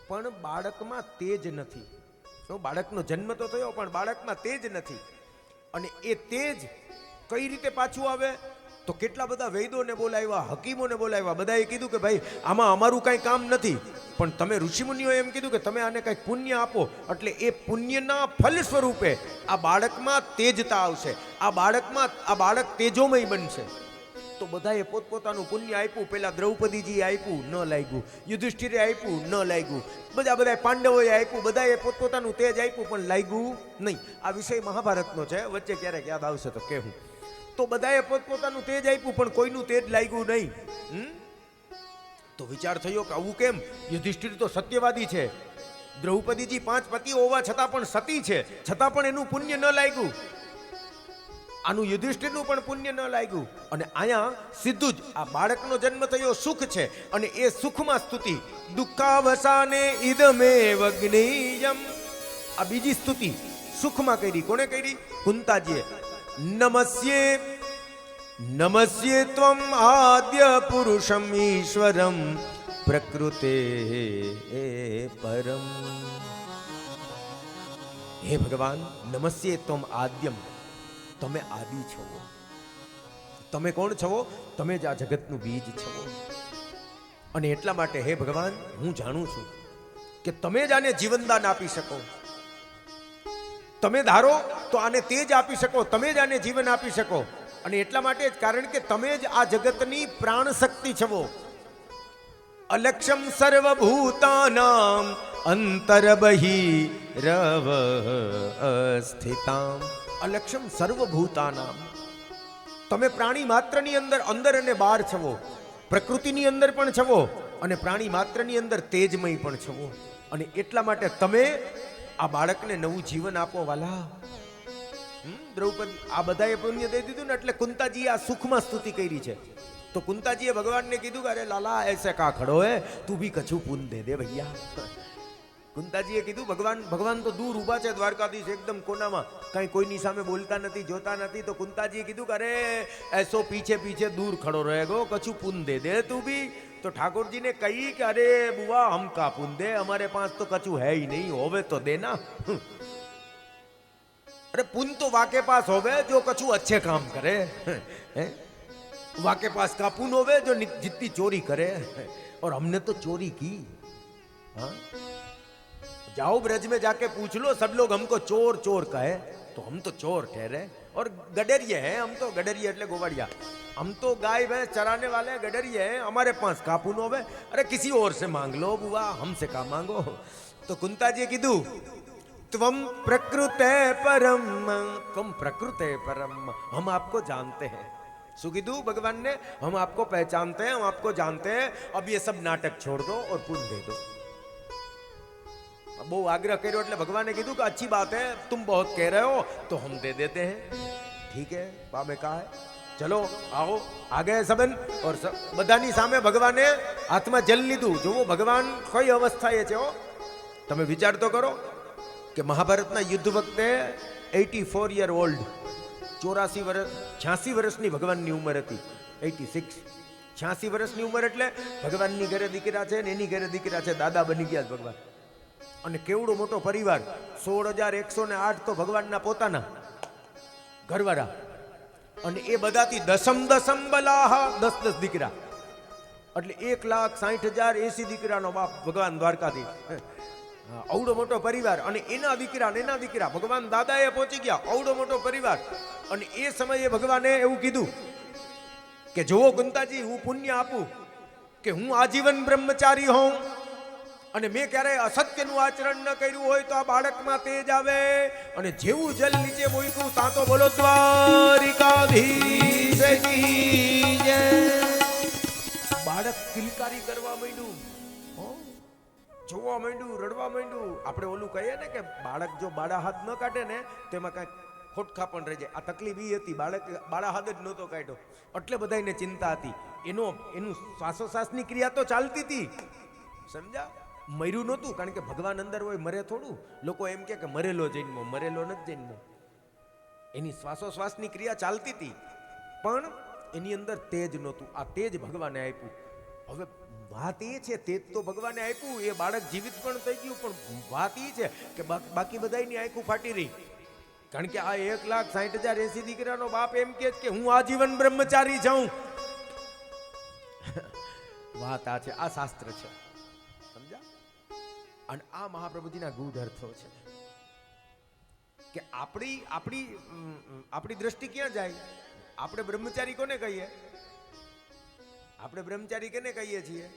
પણ બાળકમાં તેજ નથી. બાળકનો જન્મ તો થયો પણ બાળકમાં તેજ નથી. અને એ તેજ કઈ રીતે પાછું આવે? તો કેટલા બધા વૈદોને બોલાવ્યા, હકીમોને બોલાવ્યા. બધાએ કીધું કે ભાઈ આમાં અમારું કાંઈ કામ નથી, પણ તમે ઋષિમુનિઓએ એમ કીધું કે તમે આને કંઈક પુણ્ય આપો, એટલે એ પુણ્યના ફલ સ્વરૂપે આ બાળકમાં તેજતા આવશે. આ બાળક તેજોમય બનશે. તો બધાએ પોતપોતાનું પુણ્ય આપ્યું. પેલા દ્રૌપદીજી આપ્યું, ન લાગ્યું. યુધિષ્ઠિરે આપ્યું, ન લાગ્યું. બધા પાંડવોએ આપ્યું, બધાએ પોતપોતાનું તેજ આપ્યું, પણ લાગ્યું નહીં. આ વિષય મહાભારતનો છે, વચ્ચે ક્યારેક યાદ આવશે તો કહેવું. તો બધાએ પોતપોતાનું તેજ આપ્યું પણ કોઈનું તેજ લાગ્યું નહીં. તો વિચાર થયો કે આવું કેમ? યુધિષ્ઠિર તો સત્યવાદી છે, દ્રૌપદીજી 5 પતિઓ હોવા છતાં પણ સતી છે, છતાં પણ એનું પુણ્ય ન લાગ્યું. આનું યુધિષ્ઠિરનું પણ પુણ્ય ન લાગ્યું. અને અહીંયા સીધું જ આ બાળકનો જન્મ થયો, સુખ છે. અને એ સુખમાં સ્તુતિ. દુઃખાવસાને ઇદમેવ જ્ઞેયમ. આ બીજી સ્તુતિ સુખમાં કરી. કોને કરી? કુંતાજીએ. નમસ્યે નમસ્યે ત્વમ આદ્ય પુરુષમ ઈશ્વરમ પ્રકૃતે પરમ. હે ભગવાન, નમસ્યે ત્વમ આદ્યમ. તમે આદિ છો. તમે કોણ છો? તમે જ આ જગતનું બીજ છો. અને એટલા માટે હે ભગવાન, હું જાણું છું કે તમે જ આને જીવનદાન આપી શકો. તમે ધારો તો આને તેજ આપી શકો, તમે જ આને જીવન આપી શકો. અને એટલા માટે જ, કારણ કે તમે જ આ જગતની પ્રાણ શક્તિ છો. અલક્ષ્યમ સર્વભૂતાનામ અંતરબહિરવ સ્થિતામ. અલક્ષ્યમ સર્વભૂતાનામ. તમે પ્રાણી માત્રની અંદર અને બહાર છો. પ્રકૃતિની અંદર પણ છો અને પ્રાણી માત્રની અંદર તેજમય પણ છો. અને એટલા માટે તમે આ બાળકને નવું જીવન આપો વાલા. દ્રૌપદી આ બધાએ પુણ્ય દઈ દીધું ને, એટલે કુંતાજીએ આ સુખમાં સ્તુતિ કરી છે. તો કુંતાજીએ ભગવાનને કીધું કે અરે લાલા એસે કા ખડો હે, તું ભી કછું પુન દે દે ભૈયા. કુંતાજીએ કીધું ભગવાન તો દૂર ઊભા છે, દ્વારકાધીશ એકદમ કોનામાં, કઈ કોઈની સામે બોલતા નથી, જોતા નથી. તો કુંતાજીએ કીધું કે અરે એસો પીછે પીછે દૂર ખડો રહેગો, કછું પુન દે દે તું ભી. તો ઠાકોરજીને કહી કે અરે બુआ हम का पुन दे, हमारे पास तो कछु है ही नहीं, होवे तो देना. अरे पुन तो वाके पास होवे जो कछु अच्छे काम करे. वहां के पास कापून होवे जो जितनी चोरी करे, और हमने तो चोरी की। हाँ, जाओ ब्रज में जाके पूछ लो, सब लोग हमको चोर चोर कहे, तो हम तो चोर ठहरे। और गडरिये हैं हम तो, गडरिये એટલે गोवाड़िया, हम तो गाय भैंस चराने वाले गडरिये हैं, हमारे पास कापून होवे। अरे किसी और से मांग लो बुआ, हमसे का मांगो। तो कुंता जी कीधु, त्वम प्रकृते परम, तुम प्रकृते परम, हम आपको जानते हैं। सुखिदु भगवान ने, हम आपको पहचानते हैं, हम आपको जानते हैं, अब ये सब नाटक छोड़ दो और पुण्य दे दो। बहु आग्रह करो એટલે भगवान ने कीधु कि अच्छी बात है, तुम बहुत कह रहे हो तो हम दे देते हैं। ठीक है, बाबे कहा है, चलो आओ आ गए सबन। और बधानी सामे भगवाने हाथમાં જલ લીધું। જો ભગવાન કઈ અવસ્થાએ છે, તમે વિચાર તો કરો કે મહાભારતના યુદ્ધ વખતે 84 યર ઓલ્ડ, 84 વર્ષ 86 વર્ષની ભગવાનની ઉંમર હતી। 86 86 વર્ષની ઉંમર એટલે ભગવાનની ઘરે દીકરા છે ને એની ઘરે દીકરા છે, દાદા બની ગયા ભગવાન। અને કેવડો મોટો પરિવાર, 16,108 તો ભગવાનના પોતાના ઘરવાળા, અને એ બધાથી દસમ દસમ બલાહ 10 દીકરા, એટલે 1,60,080 દીકરાનો બાપ ભગવાન દ્વારકાધીશ। અવડો મોટો પરિવાર, અને એના દીકરા ભગવાન દાદાએ પહોંચી ગયા, અવડો મોટો પરિવાર। અને એ સમયે ભગવાને એવું કીધું કે જોવો કુંતાજી, હું પુણ્ય આપું કે હું આજીવન બ્રહ્મચારી હોઉં, અને મેં ક્યારેય અસત્યનું આચરણ ન કર્યું હોય તો આ બાળકમાં તેજ આવે। અને જેવું જલ નીચે મૂક્યું ત્યાં તો બોલો દ્વારિકાધીશ કી જય। બાળક કિલકારી કરવા માંડ્યું, જોવા માંડ્યું, રડવા માંડ્યું। આપણે ઓલું કહીએ ને કે બાળક જો બાળા હાથ ન કાઢે ને તેમાં કાંઈક ખોટખા પણ રહી જાય। આ તકલીફ એ હતી, બાળા હાથ જ નહોતો કાઢ્યો, એટલે બધાને ચિંતા હતી। એનું શ્વાસોશ્વાસની ક્રિયા તો ચાલતી હતી, સમજ્યા? મર્યું નહોતું, કારણ કે ભગવાન અંદર હોય, મરે થોડું। લોકો એમ કે મરેલો જન્મો, મરેલો નથી જન્મો। એની શ્વાસોશ્વાસની ક્રિયા ચાલતી હતી, પણ એની અંદર તેજ નહોતું। આ તેજ ભગવાને આપ્યું। હવે વાત એ છે, તેજ તો ભગવાને આપ્યું, એ બાળક જીવિત પણ થઈ ગયું, પણ વાત એ છે કે બાકી બધાની આંખો ફાટી રહી। કારણ કે આ 1,60,080 દીકરાનો બાપ એમ કે હું આજીવન બ્રહ્મચારી છું। વાત આ છે, આ શાસ્ત્ર છે, સમજા? અને આ મહાપ્રભુજીના ગૂઢ અર્થો છે કે આપણી દ્રષ્ટિ ક્યાં જાય? આપણે બ્રહ્મચારી કોને કહીએ? આપણે બ્રહ્મચારી કેને કહીએ છીએ?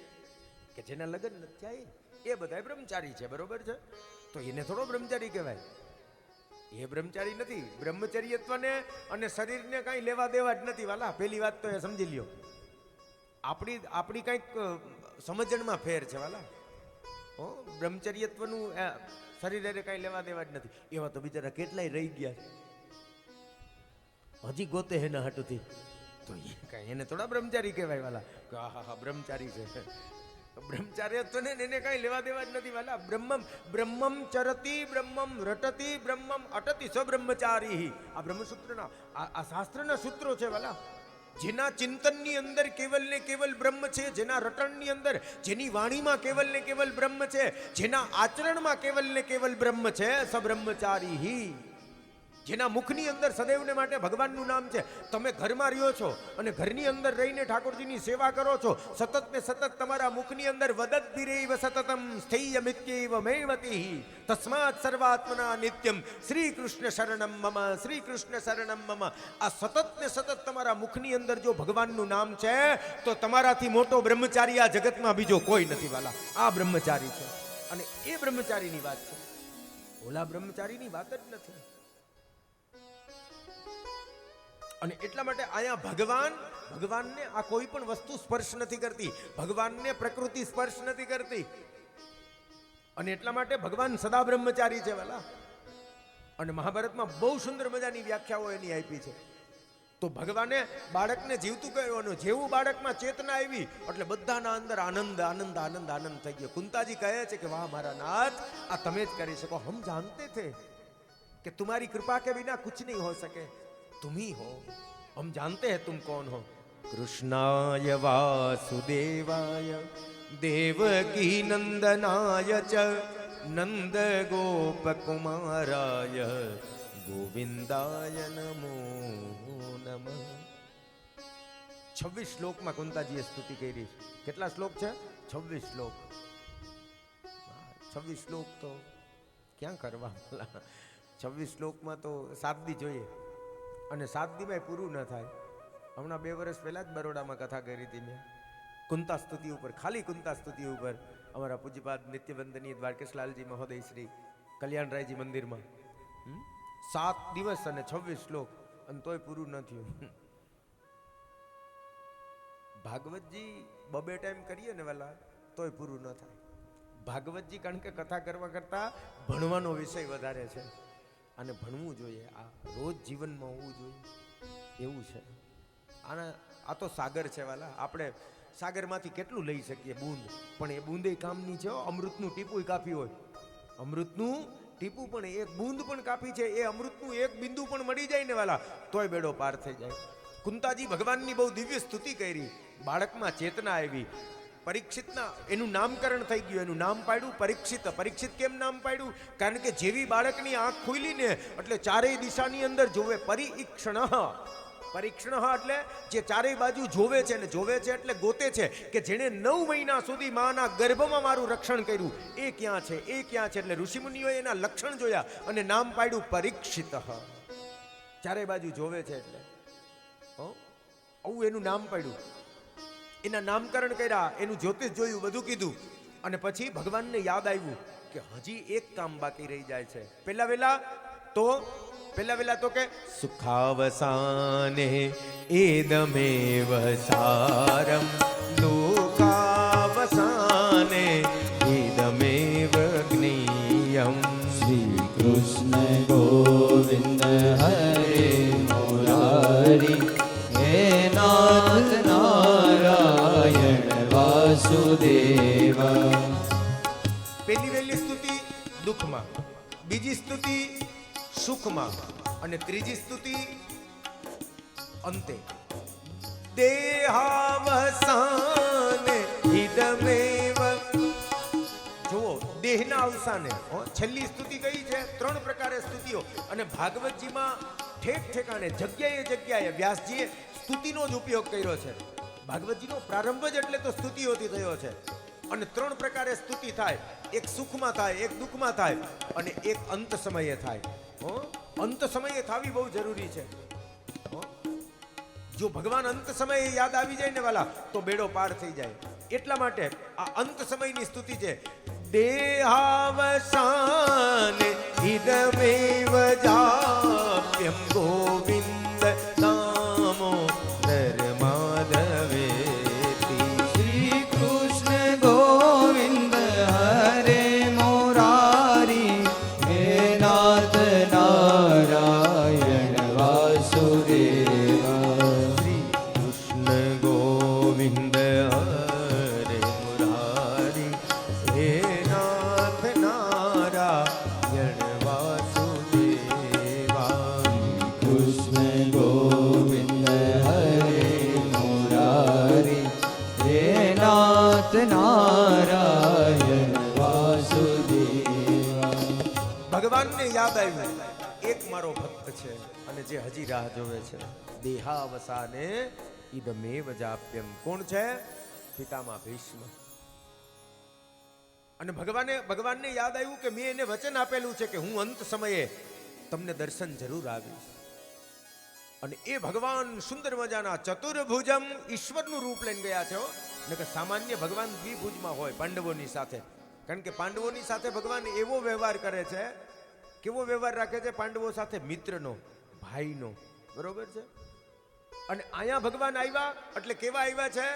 કે જેના લગ્ન નથી થાય એ બધા બ્રહ્મચારી છે, બરોબર છે? તો એને થોડો બ્રહ્મચારી કહેવાય? એ બ્રહ્મચારી નથી। બ્રહ્મચર્યત્વને અને શરીરને કાંઈ લેવા દેવા જ નથી વાલા, પહેલી વાત તો એ સમજી લ્યો। આપણી કંઈક સમજણમાં ફેર છે વાલા। બ્રહ્મચર્યત્વનું શરીરે કાંઈ લેવા દેવા જ નથી। એવા તો બિચારા કેટલાય રહી ગયા, હજી ગોતે એના હાટુથી, તો એને થોડા બ્રહ્મચારી કહેવાય વાલા? હા બ્રહ્મચારી છે। બ્રહ્મચાર્યત્વને એને કાંઈ લેવા દેવા જ નથી વાલા। બ્રહ્મમ ચરતી, બ્રહ્મમ રટતી, બ્રહ્મમ અટતી સ બ્રહ્મચારી। આ બ્રહ્મસૂત્રના આ શાસ્ત્રના સૂત્રો છે વાલા। જેના ચિંતનની અંદર કેવલ ને કેવલ બ્રહ્મ છે, જેના રટણની અંદર, જેની વાણીમાં કેવલ ને કેવલ બ્રહ્મ છે, જેના આચરણમાં કેવલ ને કેવલ બ્રહ્મ છે, સ બ્રહ્મચારી। જેના મુખની અંદર સદૈવને માટે ભગવાનનું નામ છે। તમે ઘરમાં રહ્યો છો અને ઘરની અંદર રહીને ઠાકોરજીની સેવા કરો છો, સતત ને સતત તમારા મુખની અંદર વદદ્ભિરેવ સતતમ સ્થૈયમિત્યૈવ મૈવતી તસ્માત સર્વાત્મના નિત્યમ શ્રી કૃષ્ણ શરણમ મમ, શ્રી કૃષ્ણ શરણમ મમ। આ સતત ને સતત તમારા મુખની અંદર જો ભગવાનનું નામ છે તો તમારાથી મોટો બ્રહ્મચારી આ જગતમાં બીજો કોઈ નથી વાલા। આ બ્રહ્મચારી છે, અને એ બ્રહ્મચારીની વાત છે, ઓલા બ્રહ્મચારીની વાત જ નથી। અને એટલા માટે અહીંયા ભગવાનને આ કોઈ પણ વસ્તુ સ્પર્શ નથી કરતી, ભગવાનને પ્રકૃતિ સ્પર્શ નથી કરતી, અને એટલા માટે ભગવાન સદા બ્રહ્મચારી છે વાલા। અને મહાભારતમાં બહુ સુંદર મજાની વ્યાખ્યાઓ એની આપી છે। તો ભગવાને બાળકને જીવતું કહ્યું, જેવું બાળકમાં ચેતના આવી એટલે બધાના અંદર આનંદ આનંદ આનંદ આનંદ થઈ ગયો। કુંતાજી કહે છે કે વાહ મારા નાથ, આ તમે જ કરી શકો। હમ જાનતે થે कि तुम्हारी कृपा के बिना कुछ नहीं हो सके, तुम ही हो, हम जानते हैं तुम कौन हो। कृष्णाय वासुदेवाय देवकी नंदनाय च नंद गोप कुमाराय गोविंदाय नमो नमः। 26 શ્લોકમાં કુંતાજીએ સ્તુતિ કરી. કેટલા શ્લોક છે? 26 શ્લોક. 26 શ્લોક તો ક્યાં કરવા? 26 શ્લોકમાં તો 7 દી જોઈએ, અને 7 દીમાં પૂરું ન થાય. હમણાં 2 વર્ષ પહેલા જ બરોડામાં કથા કરી હતી મેં કુંતા સ્તુતિ ઉપર, ખાલી કુંતા સ્તુતિ ઉપર. અમારા પૂજ્યપાદ નિત્યવંદનીય દ્વારકેશલાલજી મહોદય શ્રી કલ્યાણરાયજી મંદિરમાં 7 દિવસ અને 26 શ્લોક, અને તોય પૂરું ન થયું. ભાગવતજી 2 ટાઈમ કરીએ ને વાલા તોય પૂરું ન થાય. ભાગવતજી કારણ કે કથા કરવા કરતા ભણવાનો વિષય વધારે છે, અને ભણવું જોઈએ. આ રોજ જીવનમાં હોવું જોઈએ, એવું છે. આ તો સાગર છે વાલા. આપણે સાગરમાંથી કેટલું લઈ શકીએ? બૂંદ, પણ એ બૂંદે કામની છે. અમૃતનું ટીપું કાપી હોય, અમૃતનું ટીપું પણ એક બૂંદ પણ કાપી છે, એ અમૃતનું એક બિંદુ પણ મળી જાય ને વાલા તોય બેડો પાર થઈ જાય. કુંતાજી ભગવાનની બહુ દિવ્ય સ્તુતિ કરી. બાળકમાં ચેતના આવી. પરીક્ષિતના એનું નામકરણ થઈ ગયું, એનું નામ પાડ્યું પરીક્ષિત. પરીક્ષિત કેમ નામ પાડ્યું? કારણ કે જેવી બાળકની આંખ ખુલી ને એટલે ચારેય દિશાની અંદર જોવે. પરીક્ષણ, પરીક્ષણ એટલે જે ચારેય બાજુ જોવે છે, ને જોવે છે એટલે ગોતે છે કે જેણે 9 મહિના સુધી માના ગર્ભમાં મારું રક્ષણ કર્યું એ ક્યાં છે, એ ક્યાં છે. એટલે ઋષિમુનિઓએ એના લક્ષણ જોયા અને નામ પાડ્યું પરીક્ષિત. ચારેય બાજુ જોવે છે એટલે આવું એનું નામ પાડ્યું. એના નામકરણ કર્યા, એનું જ્યોતિષ જોયું, બધું કીધું, અને પછી ભગવાનને યાદ આવ્યું કે હજી એક કામ બાકી રહી જાય છે. પહેલા વેલા તો કે સુખાવસાને એદમેવ સારમ, દુઃખાવસાને એદમેવ જ્ઞેયમ. શ્રી કૃષ્ણ ગોવિંદ હરે મુરારી, હે નાથ નારાયણ વાસુદેવ. પહેલી વહેલી સ્તુતિ દુઃખમાં, બીજી સ્તુતિ સુખમાં, અને ત્રીજી સ્તુતિ અંતે. દેહાવસાને ઇદમેવ. જુઓ, દેહના અવસાને છેલ્લી સ્તુતિ કઈ છે? 3 પ્રકારે સ્તુતિઓ. અને ભાગવતજીમાં ઠેક ઠેકાણે જગ્યાએ વ્યાસજીએ સ્તુતિનો જ ઉપયોગ કર્યો છે. ભાગવતજીનો પ્રારંભ જ એટલે તો સ્તુતિઓથી થયો છે. અને 3 પ્રકારે સ્તુતિ થાય. એક સુખમાં થાય, એક દુઃખમાં થાય, અને એક અંત સમયે થાય. અંત સમયે થવી બહુ જરૂરી છે. જો ભગવાન અંત સમયે યાદ આવી જાય ને વાલા તો બેડો પાર થઈ જાય. એટલા માટે આ અંત સમયની સ્તુતિ છે. દેહાવસાને ઇદમેવ જાપ્યમ ગોવિંદ નામો ધર્માધવેતિ. શ્રી કૃષ્ણ ગોવિંદ હરે મુરારી, હે નાથ નારાયણ વાસુદેવ. શ્રી કૃષ્ણ ગોવિંદ હરે મુરારી, હે નાથ નારાયણ વાસુદેવા. કૃષ્ણ ગોવિંદ હરે મુરારી, હે નાથ નારાયણ વાસુદેવ. ભગવાનને યાદ આવ્યું એક મારો ભક્ત છે અને જે હજી રાહ જોવે છે. દેહાવસાને ઇદમેવ જાપ્યમ. કોણ છે? પિતામહ ભીષ્મ. અને ભગવાનને યાદ આવ્યું કે મેં એને વચન આપેલું છે કે હું અંત સમયે તમને દર્શન જરૂર આવીશ. અને એ ભગવાન સુંદર મજાના ચતુર્ભુજમ ઈશ્વરનું રૂપ લઈને ગયા છે. ને કે સામાન્ય ભગવાન દ્વિભુજમાં હોય પાંડવોની સાથે. કારણ કે પાંડવોની સાથે ભગવાન એવો વ્યવહાર કરે છે. કેવો વ્યવહાર રાખે છે પાંડવો સાથે? મિત્રનો, ભાઈનો. બરોબર છે. અને અહીંયા ભગવાન આવ્યા એટલે કેવા આવ્યા છે?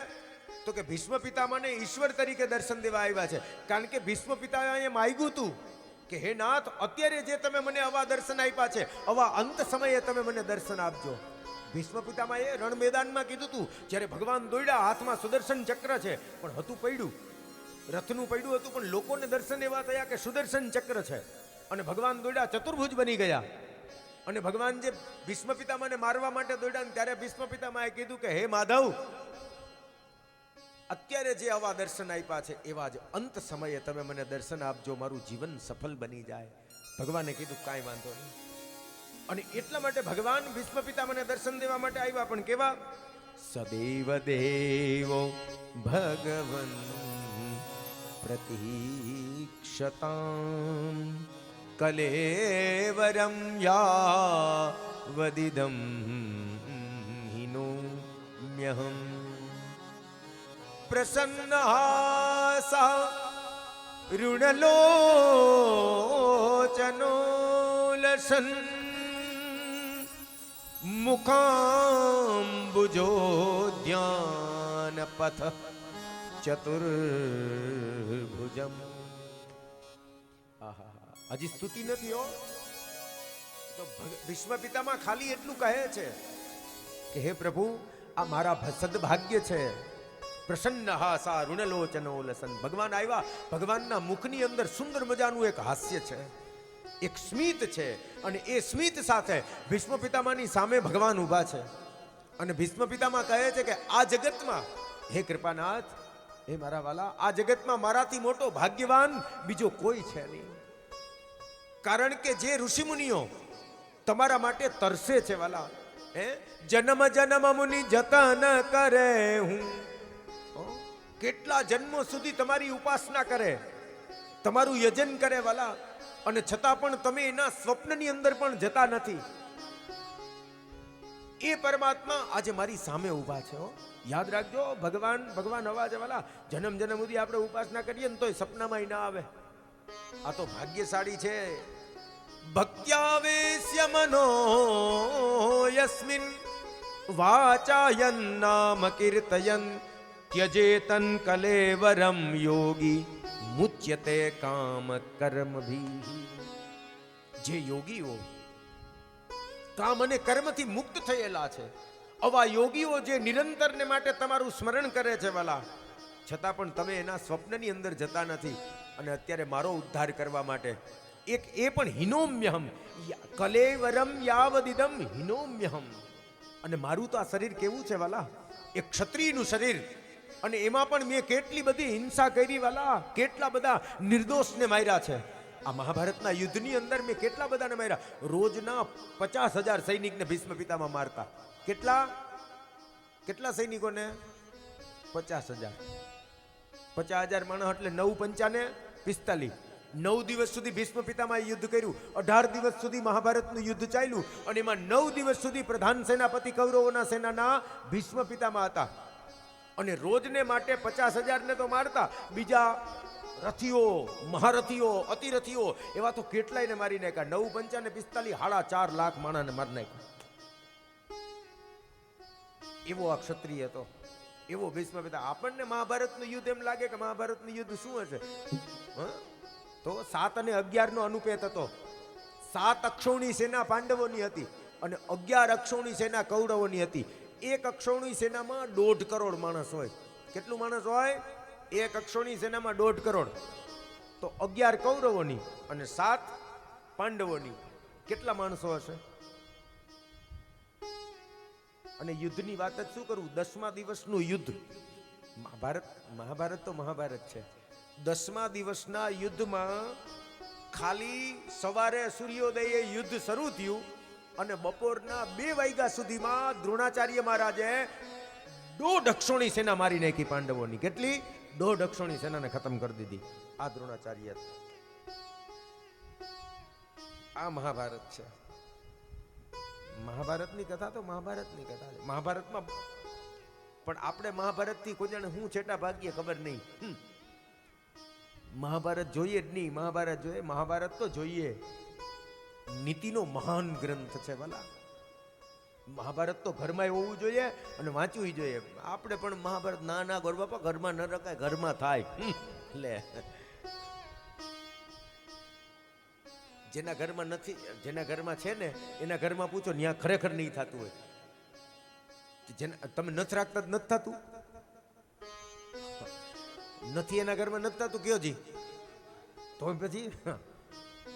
તો કે ભીષ્મ પિતામહને ઈશ્વર તરીકે દર્શન દેવા આવ્યા છે. કારણ કે ભીષ્મ પિતામહે માગ્યું હતું કે હે નાથ, અત્યારે જે તમે મને આવા દર્શન આપ્યા છે, આવા અંત સમયે તમે મને દર્શન આપજો. ભીષ્મ પિતામહે રણ મેદાનમાં કીધું હતું. જ્યારે ભગવાન દોડ્યા, હાથમાં સુદર્શન ચક્ર છે, પણ હતું પડ્યું, રથનું પડ્યું હતું, પણ લોકોને દર્શન એવા થયા કે સુદર્શન ચક્ર છે. અને ભગવાન દોડ્યા, ચતુર્ભુજ બની ગયા. અને ભગવાન જે ભીષ્મ પિતામહને મારવા માટે દોડ્યા ને ત્યારે ભીષ્મ પિતામહે કીધું કે હે માધવ, અત્યારે જે આવા દર્શન આપ્યા છે એવા જ અંત સમયે તમે મને દર્શન આપજો, મારું જીવન સફળ બની જાય. ભગવાને કીધું કાંઈ વાંધો નહીં. અને એટલા માટે ભગવાન ભીષ્મ પિતામહને દર્શન દેવા માટે આવ્યા. પણ કેવા? સદૈવ દેવો ભગવન પ્રતીક્ષતામ કલેવરમ યાવદિદમ હિનોમ્યહમ પ્રસન્નહાસા ઋણલોચનો લસન મુખાંબુજોદ્યાનપથ ચતુર્ભુજમ. હજી સ્તુતિ નથી હો, તો ભીષ્મ પિતામાં ખાલી એટલું કહે છે કે હે પ્રભુ, આ મારા સદભાગ્ય છે. પ્રસન્ન હાસા ઋણલોચનો લસન. ભગવાન આવ્યા, ભગવાનના મુખની અંદર સુંદર મજાનું એક હાસ્ય છે, એક સ્મિત છે, અને એ સ્મિત સાથે ભીષ્મ પિતામાની સામે ભગવાન ઊભા છે. અને ભીષ્મ પિતામહ કહે છે કે આ જગતમાં, હે કૃપાનાથ, હે મારા વાલા, આ જગતમાં મારાથી મોટો ભાગ્યવાન બીજો કોઈ છે નહીં. કારણ કે જે ઋષિમુનિઓ તમારા માટે તરસે છે વાલા, હે જન્મ જન્મ મુનિ જતન કરે હું. કેટલા જન્મો સુધી તમારી ઉપાસના કરે, તમારું યજન કરે વાલા, અને છતાં પણ તમે એના સ્વપ્નની અંદર પણ જતા નથી. એ પરમાત્મા આજે મારી સામે ઊભા છે. યાદ રાખજો, ભગવાન અવાજ વાલા, જન્મ જન્મ સુધી આપણે ઉપાસના કરીએ ને તોય સપનામાં ના આવે. આ તો ભાગ્યશાળી છે. ભક્ત્યાવેશ્ય મનો યસ્મિન વાચાયન નામ કીર્તયન ત્યજેતન કલેવરમ યોગી મુચ્યતે કામ કર્મ ભી. જે યોગીઓ કામ અને કર્મથી મુક્ત થયેલા છે, આવા યોગીઓ જે નિરંતર ને માટે તમારું સ્મરણ કરે છે વાલા, છતાં પણ તમે એના સ્વપ્નની અંદર જતા નથી. અને અત્યારે મારો ઉદ્ધાર કરવા માટે એક એ પણ હિનોમ્યહમ, કલેવરમ યાવદિદમ હિનોમ્યહમ. અને મારું તો આ શરીર કેવું છે વાલા, એક ક્ષત્રિયનું શરીર, અને એમાં પણ મેં કેટલી બધી હિંસા કરી વાલા, કેટલા બધા નિર્દોષને માર્યા છે. આ મહાભારતના યુદ્ધની અંદર મેં કેટલા બધાને માર્યા. રોજના 50,000 સૈનિકને ભીષ્મ પિતામહ મારતા. કેટલા સૈનિકોને? 50,000. 50,000 માણસ એટલે 9 પંચાને 45. 9 દિવસ સુધી ભીષ્મ પિતામહે યુદ્ધ કર્યું. 18 દિવસ સુધી મહાભારતનું યુદ્ધ ચાલ્યું, અને એમાં 9 દિવસ સુધી પ્રધાન સેનાપતિ કૌરવોના સેનાના ભીષ્મ પિતામહ હતા. અને રોજને માટે 50,000 ને તો મારતા, બીજા રથીઓ, મહારથીઓ, અતિરથીઓ, એવા તો કેટલાયને મારી નાખ્યા. 9 પંચાને 45, 4.5 લાખ માણસને મારી નાખ્યા. એવો આ ક્ષત્રિય હતો, એવો ભીષ્મ પિતા. આપણને મહાભારતનું યુદ્ધ એમ લાગે કે મહાભારતનું યુદ્ધ શું હશે? તો 7 અને 11 નો અનુપેત હતો. 7 અક્ષૌણી સેના પાંડવોની હતી, અને 11 અક્ષૌણી સેના કૌરવોની હતી. એક અક્ષૌણી સેનામાં 1.5 કરોડ માણસ હોય. કેટલું માણસ હોય? એક અક્ષૌણી સેનામાં 1.5 કરોડ. તો 11 કૌરવોની અને 7 પાંડવોની કેટલા માણસો હશે? અને યુદ્ધની વાત જ શું કરું, 10મા દિવસનું યુદ્ધ. મહાભારત તો મહાભારત છે. 10મા દિવસના યુદ્ધમાં ખાલી સવારે સૂર્યોદયે યુદ્ધ શરૂ થયું, અને બપોરના 2 વાગ્યા સુધીમાં દ્રોણાચાર્ય મહારાજે 1.5 અક્ષૌણી સેના મારી નાખી પાંડવોની. કેટલી? 1.5 અક્ષૌણી સેનાને ખતમ કરી દીધી આ દ્રોણાચાર્ય. આ મહાભારત છે. મહાભારતની કથા તો મહાભારતની કથા છે. મહાભારતમાં પણ આપણે મહાભારતથી કોઈ જાણે હું છેટા ભાગ્ય ખબર નહીં. મહાભારત જોઈએ જ નહીં. મહાભારત જોઈએ, મહાભારત તો જોઈએ. નીતિનો મહાન ગ્રંથ છે ભલા. મહાભારત તો ઘરમાં હોવું જોઈએ અને વાંચવું જોઈએ. આપણે પણ મહાભારત ના ગોર બાપા, ઘરમાં ન રખાય, ઘરમાં થાય. લે, જેના ઘરમાં નથી, જેના ઘરમાં છે ને એના ઘરમાં પૂછો, ત્યાં ખરેખર નહીં થતું હોય. તમે નથી રાખતા, નથી થતું નથી, એના ઘરમાં નથી થતું. કયો જી, તો પછી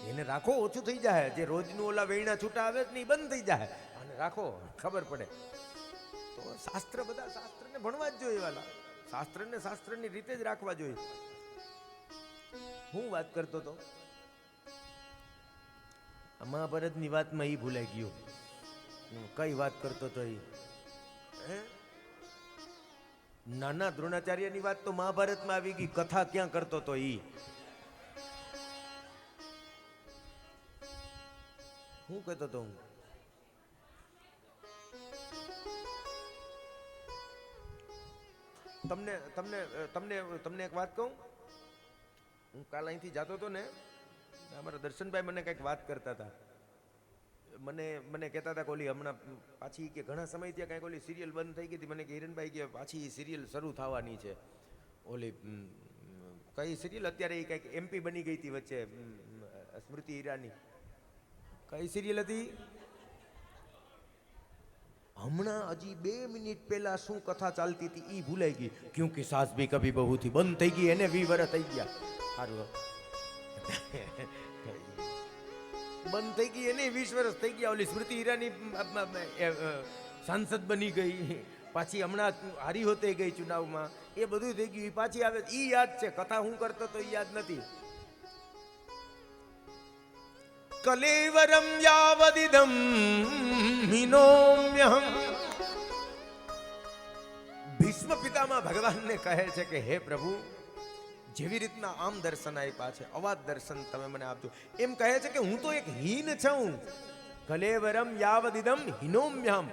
એને રાખો, ઓછું થઈ જાય. જે રોજનું ઓલા વેણા છૂટા આવે ને એ બંધ થઈ જાય, અને રાખો, ખબર પડે. તો શાસ્ત્ર, બધા શાસ્ત્રને ભણવા જ જોઈએ વાલા. શાસ્ત્રને શાસ્ત્રની રીતે જ રાખવા જોઈએ. હું વાત કરતો તો મહાભારતની વાતમાં એ ભૂલાઈ ગયો. કઈ વાત કરતો તો એ નાના દ્રોણાચાર્યની વાત તો મહાભારતમાં આવી ગઈ, કથા ક્યાં કરતો તો ઈ. હું કહેતો તો હું તમને તમને તમને તમને એક વાત કહું. હું કાલ અહીંથી જતો હતો ને, અમારા દર્શનભાઈ મને કંઈક વાત કરતા હતા. મને કહેતા હતા કે ઓલી હમણાં પાછી કે ઘણા સમય ત્યાં કંઈક ઓલી સિરિયલ બંધ થઈ ગઈ હતી. મને કે હિરણભાઈ કે પાછી સિરિયલ શરૂ થવાની છે. ઓલી કઈ સિરિયલ અત્યારે એ કંઈક MP બની ગઈ હતી વચ્ચે, સ્મૃતિ ઈરાની. કઈ સિરિયલ હતી? હમણાં હજી 2 મિનિટ પહેલા શું કથા ચાલતી હતી ઈ ભૂલાઈ ગઈ. ક્યોંકિ સાસ ભી કભી બહુ થી બંધ થઈ ગઈ, એને 20 વર્ષ થઈ ગયા. સારું બંધ થઈ ગઈ, એને 20 વર્ષ થઈ ગયા. ઓલી સ્મૃતિ ઈરાની સાંસદ બની ગઈ, પાછી હમણાં હારી હોતે ગઈ ચુનાવમાં. એ બધું થઈ ગયું, પાછી આવે ઈ યાદ છે. કથા હું કરતો તો ઈ યાદ નથી. કલેવરમ યાવદિદમ હિનોમ્યહમ. ભીષ્મ પિતામહ ભગવાનને કહે છે કે હે પ્રભુ, જેવી રીતના આમ દર્શન આપ્યા છે, અવાજ દર્શન તમે મને આપજો. એમ કહે છે કે હું તો એક હીન છું. કલેવરમ યાવદિદમ હિનોમ્યહમ.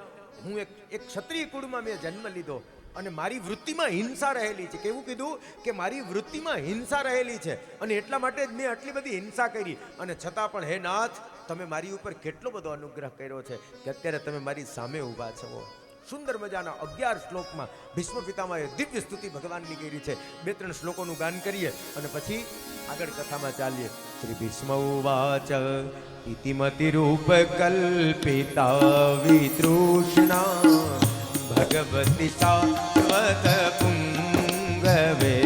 હું એક ક્ષત્રિય કુળમાં મેં જન્મ લીધો અને મારી વૃત્તિમાં હિંસા રહેલી છે. કેવું કીધું કે મારી વૃત્તિમાં હિંસા રહેલી છે અને એટલા માટે જ મેં આટલી બધી હિંસા કરી. અને છતાં પણ હે નાથ, તમે મારી ઉપર કેટલો બધો અનુગ્રહ કર્યો છે કે અત્યારે તમે મારી સામે ઊભા છો. સુંદર મજાના 11 શ્લોકમાં ભીષ્મ પિતામહે દિવ્ય સ્તુતિ ભગવાનની કરી છે. 2-3 શ્લોકોનું ગાન કરીએ અને પછી આગળ કથામાં ચાલીએ. શ્રી ભીષ્મ ઉવાચ ઇતિમતિ રૂપ કલ્પિતા વિતૃષ્ણા ભગવતી સાત્વત પુંગવે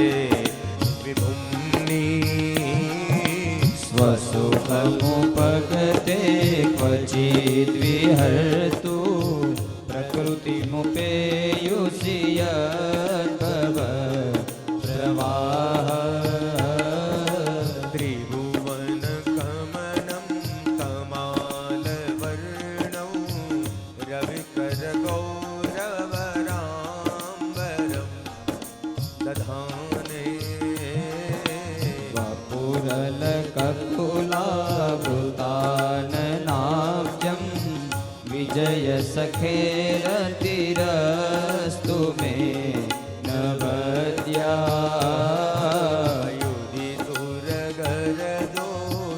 વિભુમ્ની સ્વસુખમુપગતે ક્વચિદ વિહર્તુ પ્રકૃતિમુપેયુષિયદ્ભવ પ્રવાહ ત્રિભુવન કમનમ કમાલવર્ણૌ રવિકર ગૌરવરામ્બરમ દધાને વપુરલકકુલાવૃતાનનાબ્જં વિજય સખેરતિરસ્તુ મે નવદ્યા યુધિસુરગરજો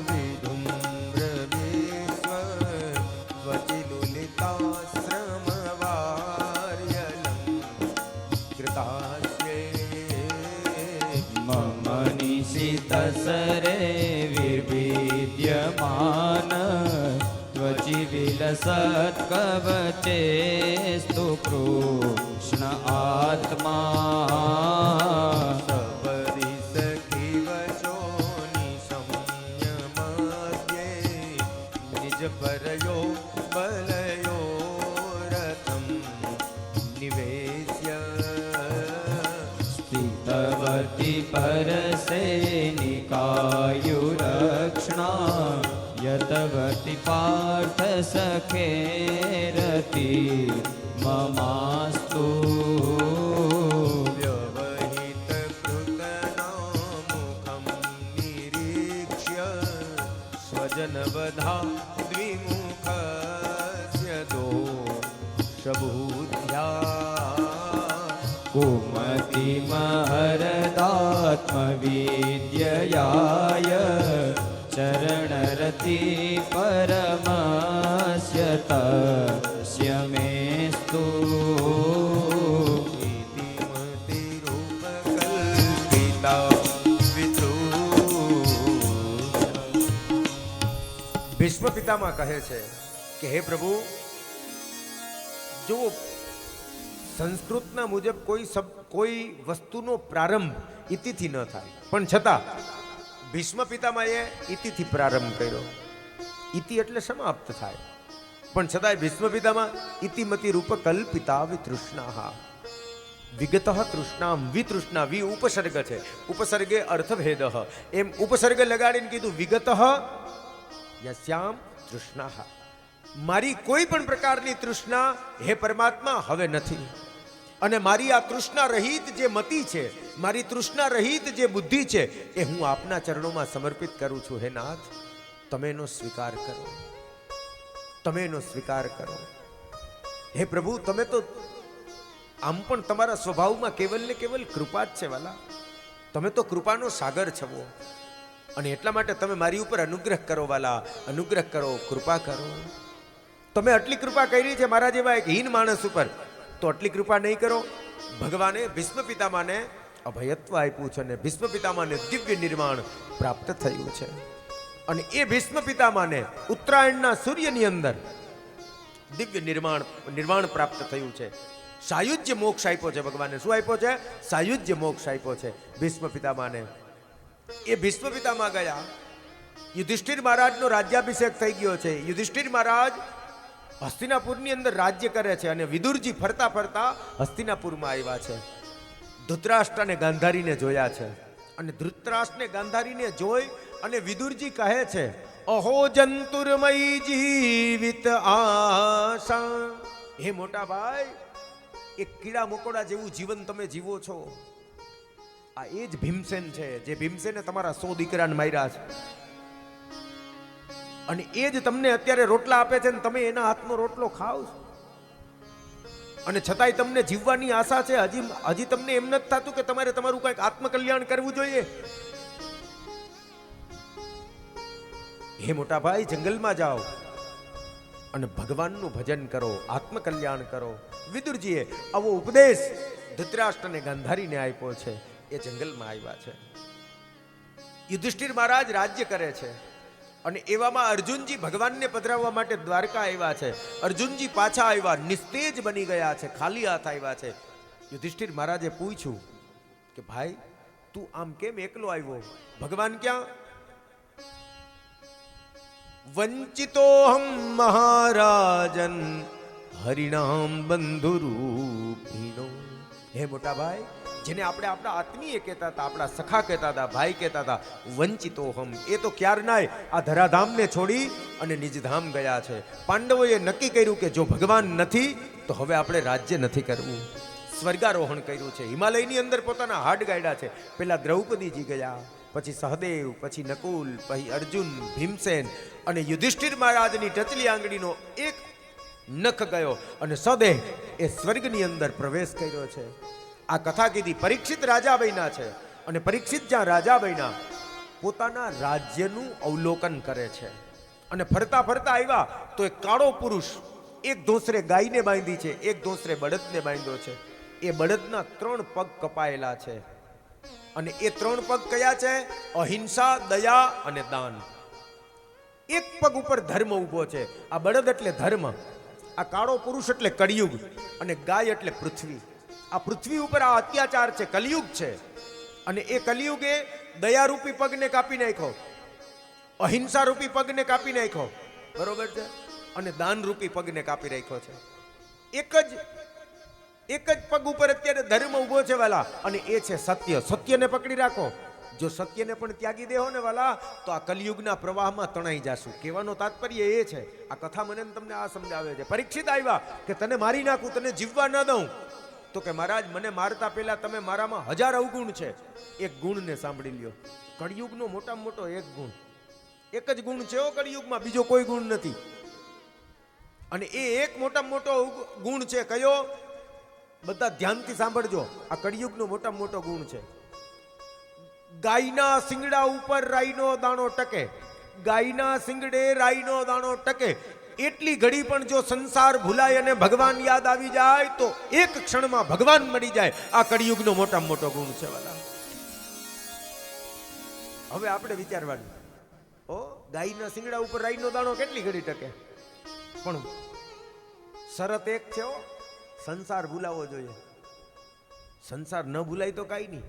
વિધુમ્રવિશ્વ વચિલુલિતાશ્રમવાર્યલં કૃતાસ્યે મમ નિશિતસરે વિવિદ્યમાન ત્વચિ વિલસત્કવચેસ્તુ કૃષ્ણ આત્મા સપરિ સખીવચો નિસંયમદ્યે નિજ પરયો બલયો રથમ નિવેશ્ય સ્થિતવતી પરસેનિકાયુરક્ષણા યતવતી પાર્થ સખેરતી મમાસ્તુ વ્યવહિત કૃતનામુખમ નિરીક્ષ્ય સ્વજનવધા દ્વિમુખસ્ય દોષબુદ્ધ્યા કુમતિમહરદાત્મવિદ્યયાય ચરણરતિ પરમસ્ય તસ્ય મેસ્તુ ઇતિમતિ રૂપકલ્પિતા વિતૃષ્ણા. ભીષ્મ પિતામહ કહે છે કે હે પ્રભુ, જો સંસ્કૃતના મુજબ કોઈ વસ્તુનો પ્રારંભ ઇતિથી ન થાય, પણ છતાં ભીષ્મ પિતામહે ઇતિથી પ્રારંભ કર્યો. ઇતિ એટલે સમાપ્ત થાય, પણ છતાંય ભીષ્મ પિતામહ ઇતિમતિ રૂપ કલ્પિતા વિતૃષ્ણા. વિગત તૃષ્ણામ વિતૃષ્ણા. વિ ઉપસર્ગ છે, ઉપસર્ગે અર્થભેદ. એમ ઉપસર્ગ લગાડીને કીધું વિગત યસ્યામ તૃષ્ણા. મારી કોઈ પણ પ્રકારની તૃષ્ણા હે પરમાત્મા હવે નથી. અને મારી આ તૃષ્ણા રહિત જે મતિ છે, મારી તૃષ્ણા રહિત જે બુદ્ધિ છે, એ હું આપના ચરણોમાં સમર્પિત કરું છું. હે નાથ, તમે એનો સ્વીકાર કરો, તમે એનો સ્વીકાર કરો. હે પ્રભુ, તમે તો આમ પણ તમારા સ્વભાવમાં કેવલ ને કેવલ કૃપા જ છે વાલા. તમે તો કૃપાનો સાગર છો, અને એટલા માટે તમે મારી ઉપર અનુગ્રહ કરો વાલા, અનુગ્રહ કરો, કૃપા કરો. તમે આટલી કૃપા કરી છે મારા જેવા એક હીન માણસ ઉપર, તો આટલી કૃપા નહીં કરો? ભગવાને ભીષ્મ પિતામાને અભયત્વ આપ્યું છે, અને ભીષ્મ પિતામાને દિવ્ય નિર્માણ પ્રાપ્ત થયું છે. અને એ ભીષ્મ પિતામાને ઉત્તરાયણના સૂર્યની અંદર દિવ્ય નિર્માણ પ્રાપ્ત થયું છે. સાયુજ્ય મોક્ષ આપ્યો છે ભગવાને. શું આપ્યો છે? સાયુજ્ય મોક્ષ આપ્યો છે ભીષ્મ પિતામાને. એ ભીષ્મ પિતામા ગયા, યુધિષ્ઠિર મહારાજનો રાજ્યાભિષેક થઈ ગયો છે. યુધિષ્ઠિર મહારાજ હસ્તિનાપુરની અંદર રાજ્ય કરે છે, અને વિદુરજી ફરતા ફરતા હસ્તિનાપુરમાં આવ્યા છે. ધૃતરાષ્ટ્ર અને ગાંધારીને જોયા છે, અને ધૃતરાષ્ટ્રને ગાંધારીને જોઈ અને વિદુરજી કહે છે, અહો જંતુર્મય જીવિત આશા. હે મોટા ભાઈ, એક કીડા મકોડા જેવું જીવન તમે જીવો છો. આ એ જ ભીમસેન છે, જે ભીમસેને તમારા 100 દીકરાને માર્યા છે, અને એ જ તમને અત્યારે રોટલા આપે છે, ને તમે એના હાથનો રોટલો ખાઓ છો. અને છતાંય તમને જીવવાની આશા છે. હજી તમને એમ નથી થતું કે તમારે તમારું કંઈક આત્મકલ્યાણ કરવું જોઈએ? હે મોટા ભાઈ, જંગલમાં જાઓ અને ભગવાનનું ભજન કરો, આત્મકલ્યાણ કરો. વિદુરજીએ આવો ઉપદેશ ધૃતરાષ્ટ્ર અને ગાંધારીને આપ્યો છે. એ જંગલમાં આવ્યા છે. યુધિષ્ઠિર મહારાજ રાજ્ય કરે છે, અને એવામાં અર્જુનજી ભગવાનને પધરાવવા માટે દ્વારકા આવ્યા છે. અર્જુનજી પાછા આવ્યા, નિસ્તેજ બની ગયા છે, ખાલી હાથ આવ્યા છે. યુધિષ્ઠિર મહારાજે પૂછ્યું કે ભાઈ, તું આમ કેમ એકલો આવ્યો? ભગવાન ક્યાં? વંચિતોહમ મહારાજન હરિનામ બંધુરૂપિણો. હે મોટા ભાઈ, જેને આપણે આપણા આત્મીય કહેતા હતા, આપણા સખા કહેતા હતા, ભાઈ કહેતા હતા, વંચિતોહમ, એ તો ક્યારનાય આ ધરાધામને છોડી અને નિજધામ ગયા છે. પાંડવોએ નક્કી કર્યું કે જો ભગવાન નથી તો હવે આપણે રાજ્ય નથી કરવું. સ્વર્ગારોહણ કર્યું છે, હિમાલયની અંદર પોતાના હાડ ગાડ્યા છે. પેલા દ્રૌપદીજી ગયા, પછી સહદેવ, પછી નકુલ, પછી અર્જુન, ભીમસેન, અને યુધિષ્ઠિર મહારાજની ટચલી આંગળીનો એક નખ ગયો, અને સદેહ એ સ્વર્ગની અંદર પ્રવેશ કર્યો છે. આ કથા કીધી. પરીક્ષિત રાજા બન્યા છે, અને પરીક્ષિત જ્યાં રાજા બન્યા, પોતાના રાજ્યનું અવલોકન કરે છે. અને ફરતા ફરતા આવ્યા તો એક કાળો પુરુષ એક ધોંસરે ગાયને બાંધી છે, એક ધોંસરે બળદને બાંધ્યો છે. એ બળદના 3 પગ કપાયેલા છે, અને એ 3 પગ કયા છે? અહિંસા, દયા અને દાન. એક પગ ઉપર ધર્મ ઊભો છે. આ બળદ એટલે ધર્મ, આ કાળો પુરુષ એટલે કળિયુગ, અને ગાય એટલે પૃથ્વી. આ પૃથ્વી ઉપર આ અત્યાચાર છે, કલિયુગ છે. અને એ કલિયુગે દયારૂપી પગને કાપી નાખ્યો, અહિંસા રૂપી પગને કાપી નાખ્યો, બરોબર છે, અને દાનરૂપી પગને કાપી રાખ્યો છે. એક જ પગ ઉપર અત્યારે ધર્મ ઊભો છે વાલા, અને એ છે સત્ય. સત્યને પકડી રાખો. જો સત્યને પણ ત્યાગી દેહો ને વાલા, તો આ કલિયુગના પ્રવાહમાં તણાઈ જાશું. કહેવાનો તાત્પર્ય એ છે. આ કથા મને તમને આ સમજાવે છે. પરીક્ષિત આવ્યા કે તને મારી નાખું, તને જીવવા ન દઉં. તો કે મહારાજ, મને મારતા પહેલા તમે મારામાં 1000 અવગુણ છે, એક ગુણને સાંભળી લ્યો. કળિયુગનો મોટામાં મોટો એક ગુણ, એક જ ગુણ છે કળિયુગમાં, બીજો કોઈ ગુણ નથી. અને એ એક મોટામાં મોટો ગુણ છે કયો? બધા ધ્યાનથી સાંભળજો. આ કળિયુગનો મોટામાં મોટો ગુણ છે. ગાયના શિંગડા ઉપર રાઈનો દાણો ટકે. ગાયના શિંગડે રાઈનો દાણો ટકે. એટલી ઘડી પણ જો સંસાર ભૂલાય અને ભગવાન યાદ આવી જાય તો એક ક્ષણમાં ભગવાન મળી જાય. આ કળિયુગનો મોટામાં મોટો ગુણ છે વાલા. હવે આપણે વિચારવાનું, ઓ ગાયના શિંગડા ઉપર રાઈનો દાણો કેટલી ઘડી ટકે? પણ શરત એક છે, સંસાર ભૂલાવો જોઈએ. સંસાર ન ભૂલાય તો કાંઈ નહીં,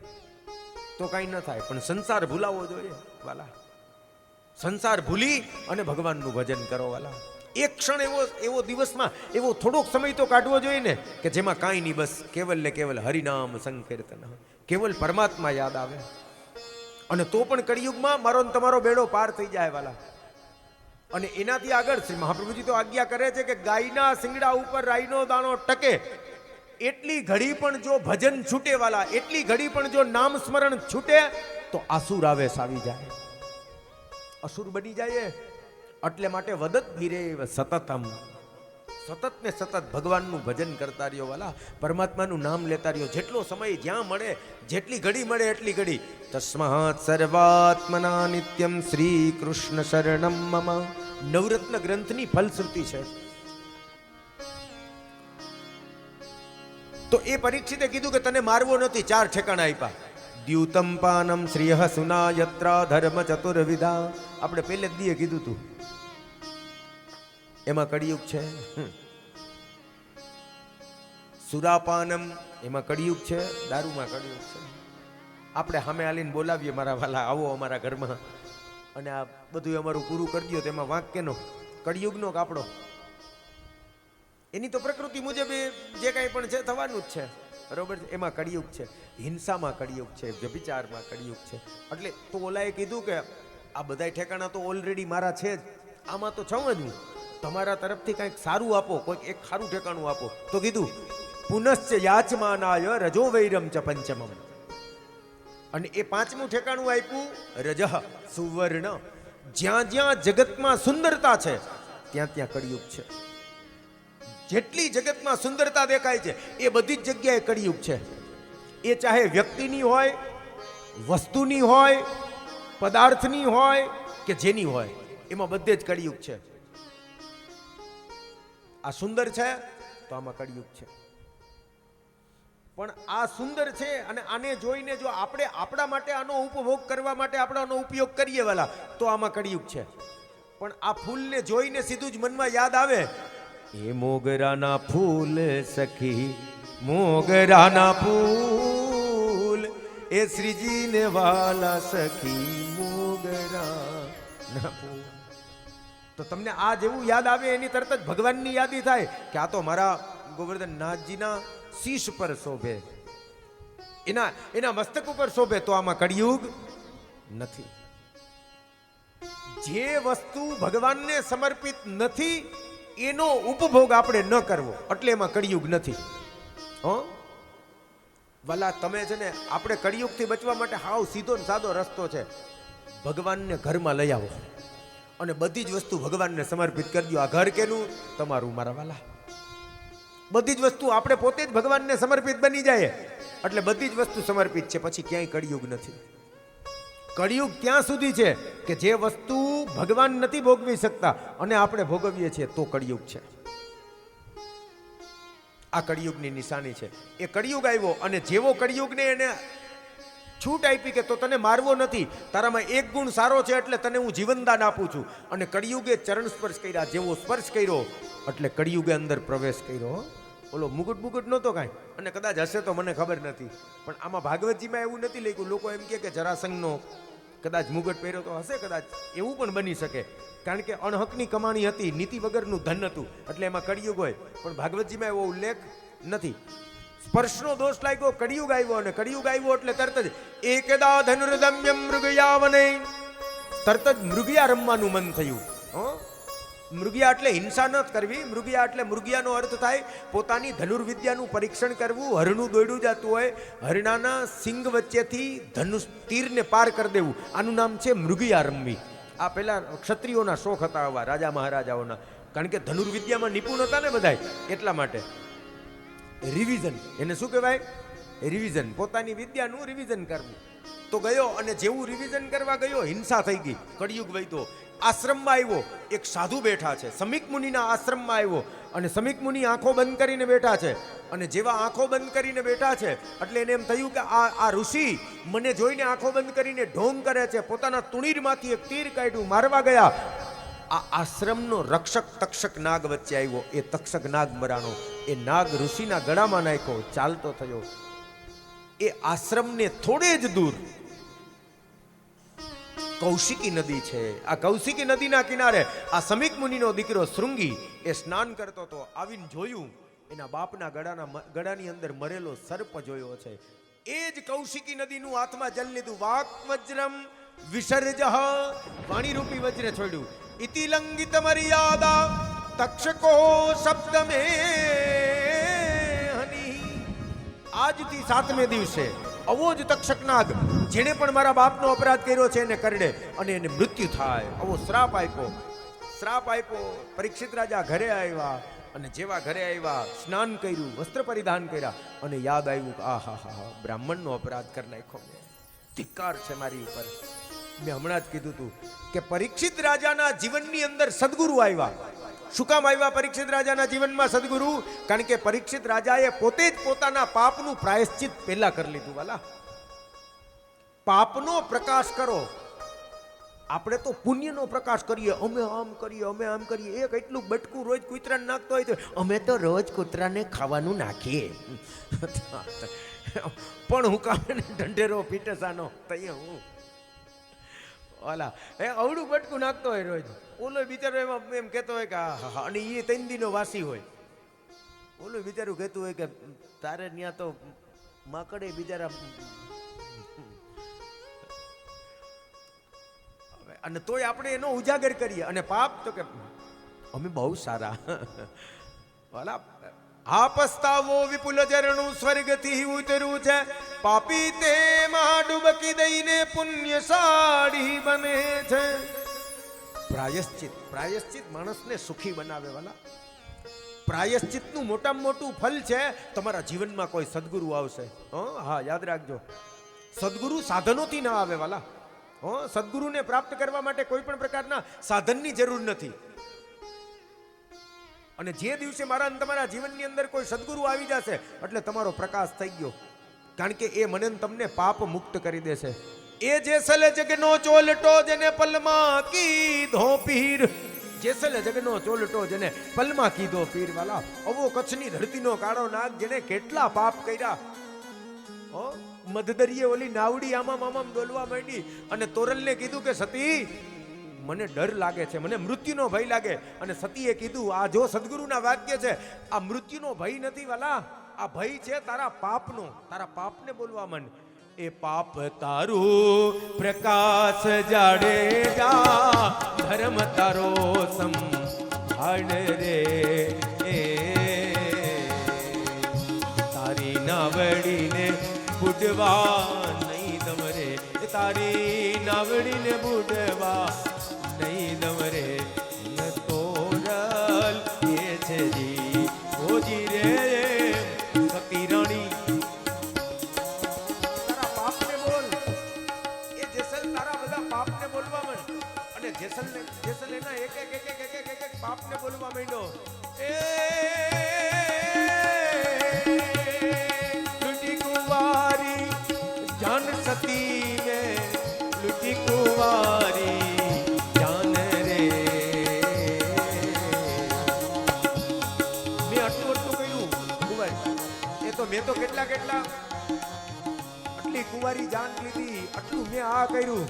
તો કાંઈ ન થાય, પણ સંસાર ભૂલાવો જોઈએ વાલા. સંસાર ભૂલી અને ભગવાનનું ભજન કરો વાલા. એક ક્ષણ એવો દિવસમાં એવો થોડોક સમય તો કાઢવો જોઈએ ને કે જેમાં કાંઈ નહીં, બસ કેવલ ને કેવલ હરિનામ સંકીર્તન, કેવલ પરમાત્મા યાદ આવે. અને તો પણ કળિયુગમાં મારો ને તમારો બેડો પાર થઈ જાય વાલા. અને એનાથી આગળ શ્રી મહાપ્રભુજી તો આજ્ઞા કરે છે કે ગાયના શિંગડા ઉપર રાઈનો દાણો ટકે એટલી ઘડી પણ જો ભજન છૂટે વાલા, એટલી ઘડી પણ જો નામ સ્મરણ છૂટે તો આસુર આવેશ આવી જાય, અસુર બની જાય. એટલે માટે વદત ગિરેવ સતતમ, સતત ને સતત ભગવાનનું ભજન કરતા રહ્યો વાલા, પરમાત્માનું નામ લેતા રહ્યો. જેટલો સમય જ્યાં મળે, જેટલી ઘડી મળે એટલી ઘડી. તસ્માત સર્વાત્મના નિત્યમ શ્રી કૃષ્ણ શરણમ મમ. નવરત્ન ગ્રંથની ફલશ્રુતિ છે. તો એ પરીક્ષિતે કીધું કે તને મારવો નથી, 4 ઠેકાણા આપ્યા. દ્યુતમ પાનમ શ્રીય સુના યત્રા ધર્મ ચતુર્વિધા. આપણે પહેલે જ દીએ કીધું તું, એમાં કળિયુગ છે. સુરાપાનમ એમાં કળિયુગ છે, દારૂમાં કળિયુગ છે. આપણે સામે આલીને બોલાવીએ મારા વાલા આવો અમારા ઘરમાં, અને આ બધું અમારું પૂરું કરી દો, તેમાં વાંક કેનો? કળિયુગનો કાપડો. એની તો પ્રકૃતિ મુજબ જે કાંઈ પણ છે થવાનું જ છે, બરોબર છે. એમાં કળિયુગ છે, હિંસામાં કળિયુગ છે, વ્યભિચારમાં કળિયુગ છે. એટલે તો ઓલાએ કીધું કે આ બધાય ઠેકાણા તો ઓલરેડી મારા છે જ, આમાં તો છું જ હું. તમારા તરફથી કંઈક સારું આપો, કોઈક એક સારું ઠેકાણું આપો. તો કીધું પુનશ્ચ યાચમાનાય રજો વૈરમ ચ પંચમમ. અને એ 5મું ઠેકાણું આપ્યું રજઃ સુવર્ણ. જ્યાં જ્યાં જગતમાં સુંદરતા છે ત્યાં ત્યાં કળિયુગ છે. જેટલી જગતમાં સુંદરતા દેખાય છે એ બધી જ જગ્યાએ કળિયુગ છે. એ ચાહે વ્યક્તિની હોય, વસ્તુની હોય, પદાર્થની હોય કે જેની હોય, એમાં બધે જ કળિયુગ છે. આ સુંદર છે તો આમાં કળિયુગ છે. પણ આ સુંદર છે અને આને જોઈને જો આપણે આપણા માટે આનો ઉપભોગ કરવા માટે આપણે આનો ઉપયોગ કરીએ વાલા, તો આમાં કળિયુગ છે. પણ આ ફૂલને જોઈને સીધું જ મનમાં યાદ આવે, એ મોગરાના ફૂલ સખી, મોગરાના ફૂલ, એ શ્રીજીને વાલા સખી મોગરાના ફૂલ. તો તમને આ જેવું યાદ આવે એની તરત જ ભગવાનની યાદી થાય કે આ તો મારા ગોવર્ધન નાથજીના શીશ પર શોભે, એના મસ્તક ઉપર શોભે. તો આમાં કળિયુગ નથી. જે વસ્તુ ભગવાનને સમર્પિત નથી એનો ઉપભોગ આપણે ન કરવો, એટલે એમાં કળિયુગ નથી. વાલા તમે છે ને, આપણે કળિયુગથી બચવા માટે હાવ સીધો ને સાદો રસ્તો છે. ભગવાનને ઘરમાં લઈ આવો અને બધી જ વસ્તુ ભગવાનને સમર્પિત કરી દો. આ ઘર કેનું? તમારું મારા વાલા. બધી જ વસ્તુ આપણે પોતે જ ભગવાનને સમર્પિત બની જાય એટલે બધી જ વસ્તુ સમર્પિત છે. પછી ક્યાંય કળિયુગ નથી. કળિયુગ ત્યાં સુધી છે કે જે વસ્તુ ભગવાન નથી ભોગવી શકતા અને આપણે ભોગવીએ છીએ તો કળિયુગ છે. આ કળિયુગની નિશાની છે. એ કળિયુગ આવ્યો અને જેવો કળિયુગને એને છૂટ આપી કે તો તને મારવો નથી, તારામાં એક ગુણ સારો છે એટલે તને હું જીવનદાન આપું છું. અને કળિયુગે ચરણ સ્પર્શ કર્યા. જેવો સ્પર્શ કર્યો એટલે કળિયુગે અંદર પ્રવેશ કર્યો. ઓલો મુગટ નહોતો કાંઈ, અને કદાચ હશે તો મને ખબર નથી, પણ આમાં ભાગવતજીમાં એવું નથી લખ્યું. લોકો એમ કે જરાસંઘનો કદાચ મુગટ પહેર્યો તો હશે, કદાચ એવું પણ બની શકે. કારણ કે અણહકની કમાણી હતી, નીતિ વગરનું ધન હતું, એટલે એમાં કળિયુગ હોય. પણ ભાગવતજીમાં એવો ઉલ્લેખ નથી. સ્પર્શનો દોષ લાગ્યો, કળિયુગ આવ્યો, અને કળિયુગ આવ્યો એટલે તરત જ એકદા ધનુર્દમ્યમ મૃગયાવને, તરત જ મૃગયા રમવાનું મન થયું. મૃગયા એટલે હિંસા ન કરવી. મૃગયા એટલે મૃગયાનો અર્થ થાય પોતાની ધનુર્વિદ્યાનું પરીક્ષણ કરવું. હરણું દોડ્યું જતું હોય, હરણાના સિંગ વચ્ચેથી ધનુષ તીરને પાર કરી દેવું, આનું નામ છે મૃગયા રમવી. આ પેલા ક્ષત્રિયોના શોખ હતા આવા, રાજા મહારાજાઓના. કારણ કે ધનુર્વિદ્યામાં નિપુણ હતા ને બધાય, એટલા માટે રિવિઝન, એને શું કહેવાય? રિવિઝન. પોતાની વિદ્યાનું રિવિઝન કરવું. તો ગયો અને જેવું રિવિઝન કરવા ગયો હિંસા થઈ ગઈ, કળિયુગ વૈતો. આશ્રમમાં આવ્યો, એક સાધુ બેઠા છે, સમીક મુનિના આશ્રમમાં આવ્યો અને સમીક મુનિ આંખો બંધ કરીને બેઠા છે. અને જેવા આંખો બંધ કરીને બેઠા છે એટલે એને એમ થયું કે આ ઋષિ મને જોઈને આંખો બંધ કરીને ઢોંગ કરે છે. પોતાના તુણીરમાંથી એક તીર કાઢ્યું, મારવા ગયા. આ આશ્રમનો રક્ષક તક્ષક નાગ વચ્ચે આવ્યો. એ તક્ષક નાગ મરાણો. એ નાગ ઋષિના ગળામાં નાખ્યો, ચાલતો થયો. એ આશ્રમને થોડે જ દૂર કૌશિકી નદી છે. આ કૌશિકી નદીના કિનારે આ સમીક મુનિનો દીકરો શૃંગી એ સ્નાન કરતો હતો. આવીને જોયું, એના બાપના ગળાની અંદર મરેલો સર્પ જોયો છે. એ જ કૌશિકી નદીનું હાથમાં જલ લીધું. વાક વજ્રમ વિસર્જઃ, વાણીરૂપી વજ્ર છોડ્યું. ઇતિ લંઘિત મર્યાદા તક્ષકો શબ્દ મે હની. આજથી 7મે દિવસે આવો જ તક્ષક નાગ જેણે પણ મારા બાપનો અપરાધ કર્યો છે એને કરડે અને એને મૃત્યુ થાય, આવો શ્રાપ આપ્યો. પરીક્ષિત રાજા ઘરે આવ્યા અને જેવા ઘરે આવ્યા સ્નાન કર્યું, વસ્ત્ર પરિધાન કર્યા અને યાદ આવ્યું કે આહા બ્રાહ્મણનો અપરાધ કરી નાખ્યો, ધિક્કાર છે મારી ઉપર. મેં હમણાં જ કીધું હતું કે પરીક્ષિત રાજાના જીવનની અંદર સદગુરુ આવ્યા. શું કામ આવ્યા પરીક્ષિત રાજાના જીવનમાં સદગુરુ? કારણ કે પરીક્ષિત રાજાએ પોતે જ પોતાના પાપનું પ્રાયશ્ચિત પહેલા કરી લીધું. વાલા, પાપનો પ્રકાશ કરો. આપણે તો પુણ્યનો પ્રકાશ કરીએ, અમે આમ કરીએ. એક એટલું બટકું રોજ કૂતરાને નાખતો હોય તો અમે તો રોજ કૂતરાને ખાવાનું નાખીએ. પણ હું કામ ઢંઢેરો પીટસાનો તૈયાર હું ઓલા અવડું બટકું નાખતો હોય રોજ. ઓલો બિચારો એમાં એમ કહેતો હોય કે હા, અને એ 3 દિનો વાસી હોય. ઓલો બિચારું કહેતું હોય કે તારે ત્યાં તો માકડે બિચારા. અને તોય આપણે એનો ઉજાગર કરીએ. અને પાપ તો કે અમે બહુ સારા. વાલા, આ પસ્તાવો વિપુલ ઝરણું સ્વર્ગથી ઉતર્યું છે, પાપી તેમાં ડૂબકી દઈને પુણ્યશાળી બને છે. પ્રાયશ્ચિત માણસને સુખી બનાવે. વાલા, પ્રાયશ્ચિતનું મોટામાં મોટું ફલ છે તમારા જીવનમાં કોઈ સદગુરુ આવશે. હા, યાદ રાખજો, સદગુરુ સાધનોથી ના આવે. વાલા, સદગુરુને પ્રાપ્ત કરવા માટે કોઈ પણ પ્રકારના સાધનની જરૂર નથી. અને જે દિવસે મારા અને તમારા જીવનની અંદર કોઈ સદગુરુ આવી જશે એટલે તમારો પ્રકાશ થઈ ગયો. કારણ કે એ મને તમને પાપ મુક્ત કરી દેશે. એ જેસલ જગનો ચોલટો જેને પલમાં કીધો પીર. જેસલ જગનો ચોલટો જેને પલમાં કીધો પીર. વાલા, અવો કચ્છની ધરતીનો કાળો નાગ જેને કેટલા પાપ કર્યા. મધદરીએ ઓલી નાવડી આમાં ડોલવા માંડી અને તોરલને કીધું કે સતી, મને ડર લાગે છે, મને મૃત્યુનો ભય લાગે. અને સતીએ કીધું આ જો સદગુરુના વાક્ય છે, આ મૃત્યુનો ભય નથી વાલા, આ ભય છે તારા પાપનો. તારા પાપને બોલવા માંડ. એ પાપ તારું પ્રકાશ જાડે જા, ધર્મ તારો સંભાળ રે. તારી નાવડીને બુડવા નહીં દમરે, તારી નાવડીને બુડવા નહીં દમરે. તોરલ એ છે જી ઓજી રે સતી રાણી. તારા પાપને બોલ. એ જેસલ તારા બધા પાપને બોલવા માંડ. અને જેસલ એના એક પાપને બોલવા માંડ્યો. એ સતી મે લૂટી કુંવારી જાન રે. મેં આટલું કહ્યું કુંવારી, એ તો મેં તો કેટલા આટલી કુંવારી જાન લીધી, આટલું મેં આ કર્યું,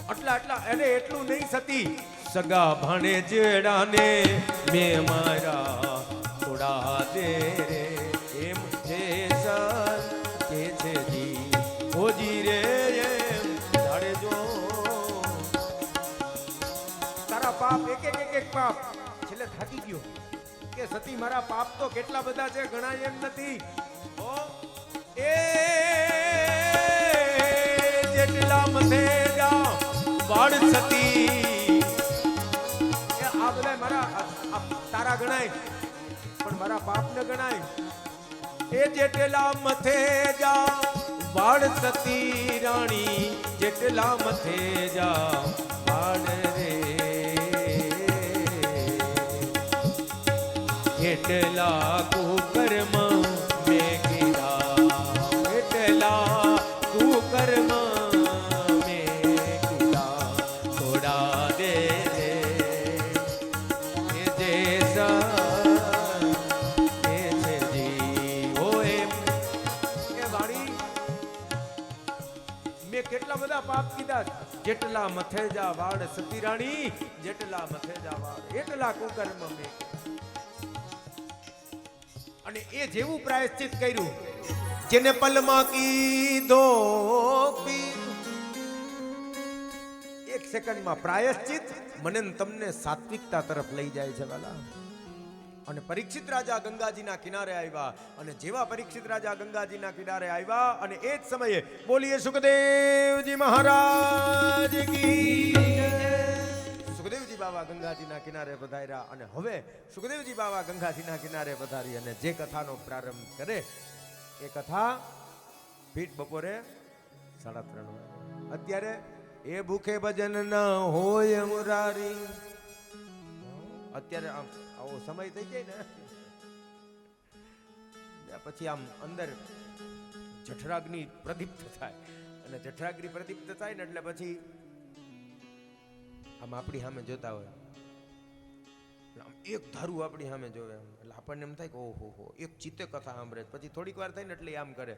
આટલા અરે એટલું નહીં સતી. સગા ભાણે જેડાને મેં મારા થોડા દે રે. એમ છે સર કે છે જી ઓજી રે જાડે જો. તારા પાપ એક પાપ છેલ્લે થાકી ગયો કે સતી મારા પાપ તો કેટલા બધા છે, ગણાય એમ નથી. એ જેટલા મથે જા વાડ સતી, આ બધા મારા તારા ગણાય પણ મારા પાપ ન ગણાય. એ જેટલા મથે જા વાડ સતી રાણી, જેટલા મથે જા વાડ રે. એટલા કુકર્મ મેં કીધા, એટલા કુકર્મ મેં કીધા, થોડા દે રે. એ છે જી ઓ એમ કે વાણી મેં કેટલા બધા પાપ કીધા. જેટલા મથે જા વાડ સતી રાણી, જેટલા મથે જા વાડ, એટલા કુકર્મ મેં. અને એ જેવું પ્રાયશ્ચિત કર્યું જેને પલમાં કીધો પીર. 1 સેકન્ડમાં પ્રાયશ્ચિત મને તમને સાત્વિકતા તરફ લઈ જાય છે વાલા. અને પરીક્ષિત રાજા ગંગાજીના કિનારે આવ્યા અને જેવા પરીક્ષિત રાજા ગંગાજીના કિનારે આવ્યા અને એ જ સમયે બોલીએ સુખદેવજી મહારાજ કી સુખદેવજી બાબા ગંગાજીના કિનારે પધાર્યા અને હવે સુખદેવજી બાબા ગંગાજીના કિનારે પધારી અને જે કથાનો પ્રારંભ કરે એ કથા પીઠ બપોરે 3:30 અત્યારે એ ભૂખે ભજન ન હોય મુરારી અત્યારે આમ આવો સમય થઈ જાય ને પછી આમ અંદર જઠરાગ્નિ પ્રદીપ્ત થાય અને જઠરાગ્નિ પ્રદીપ્ત થાય ને એટલે પછી આમ આપણી સામે જોતા હોય આમ એક ધારું આપણી સામે જોવે એટલે આપણને એમ થાય કે ઓહો હો એક ચિત્તે કથા સાંભળે પછી થોડીક વાર થાય ને એટલે આમ કરે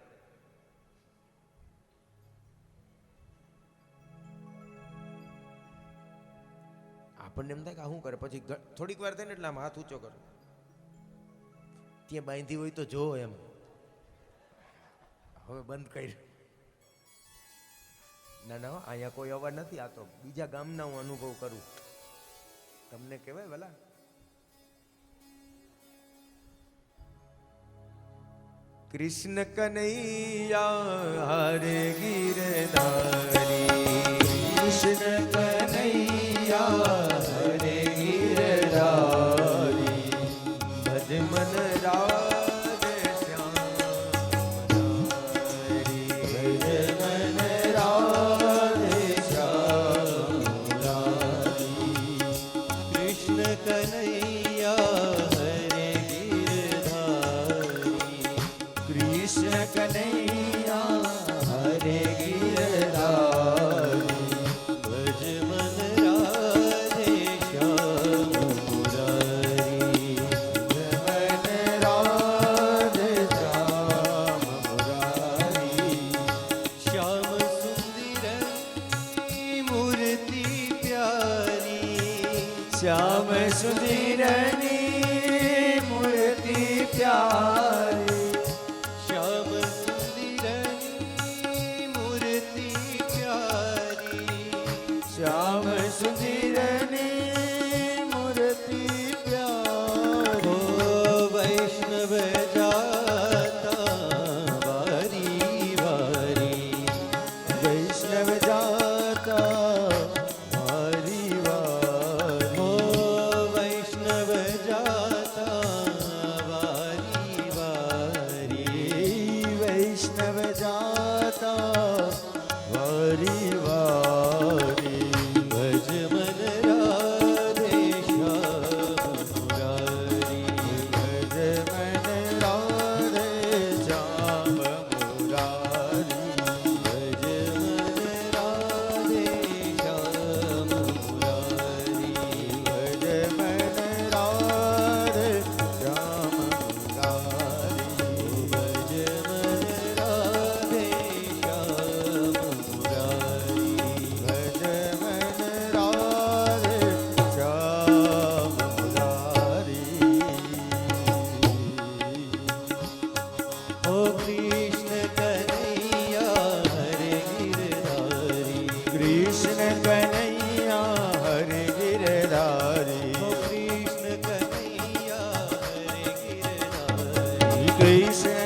આપણને એમ થાય કે શું કરે પછી થોડીક વાર થાય ને એટલે આમ હાથ ઊંચો કરે ત્યાં બાંધી હોય તો જો એમ હવે બંધ કરી ના અહીંયા કોઈ અવાજ નથી આ તો બીજા ગામના હું અનુભવ કરું તમને કહેવાય ભલા કૃષ્ણ કનૈયા હરે ગિરધારી કૃષ્ણ કનૈયા હરે ગિરધારી ભજ મન રાધે શ્યામ ભજ મન રાધે શ્યામ મુરારી કૃષ્ણ કનૈયા હરે ગિરધારી કૃષ્ણ કનૈયા હરે ગિરધારી ભજ મન રાધે શ્યામ મુરારી ભજ મન રાધે શ્યામ મુરારી શ્યામ સુંદરની મૂર્તિ પ્યારી શ્યામ સુંદરની મૂર્તિ પ્યારી શ્યામ સુંદરની મૂર્તિ પ્યારી શ્યામ સુંદરની મૂર્તિ પ્યારી વૈષ્ણવ જાતા વારી વારી વૈષ્ણવ જાતા વારી વારી વૈષ્ણવ જાતા વારી વારી વૈષ્ણવ જાતા વારી વારી ભજ મન રાધે શ્યામ મુરારી ભજ મન રાધે શ્યામ મુરારી ભજ મન રાધે શ્યામ મુરારી ભજ મન રાધે શ્યામ મુરારી ભજ મન રાધે શ્યામ મુરારી ભજ મન રાધે શ્યામ મુરારી ઓ કૃષ્ણ કનૈયા હરે ગિરધારી કૃષ્ણ કનૈયા હરે ગિરધારી ઓ કૃષ્ણ કનૈયા હરે ગિરધારી કૃષ્ણ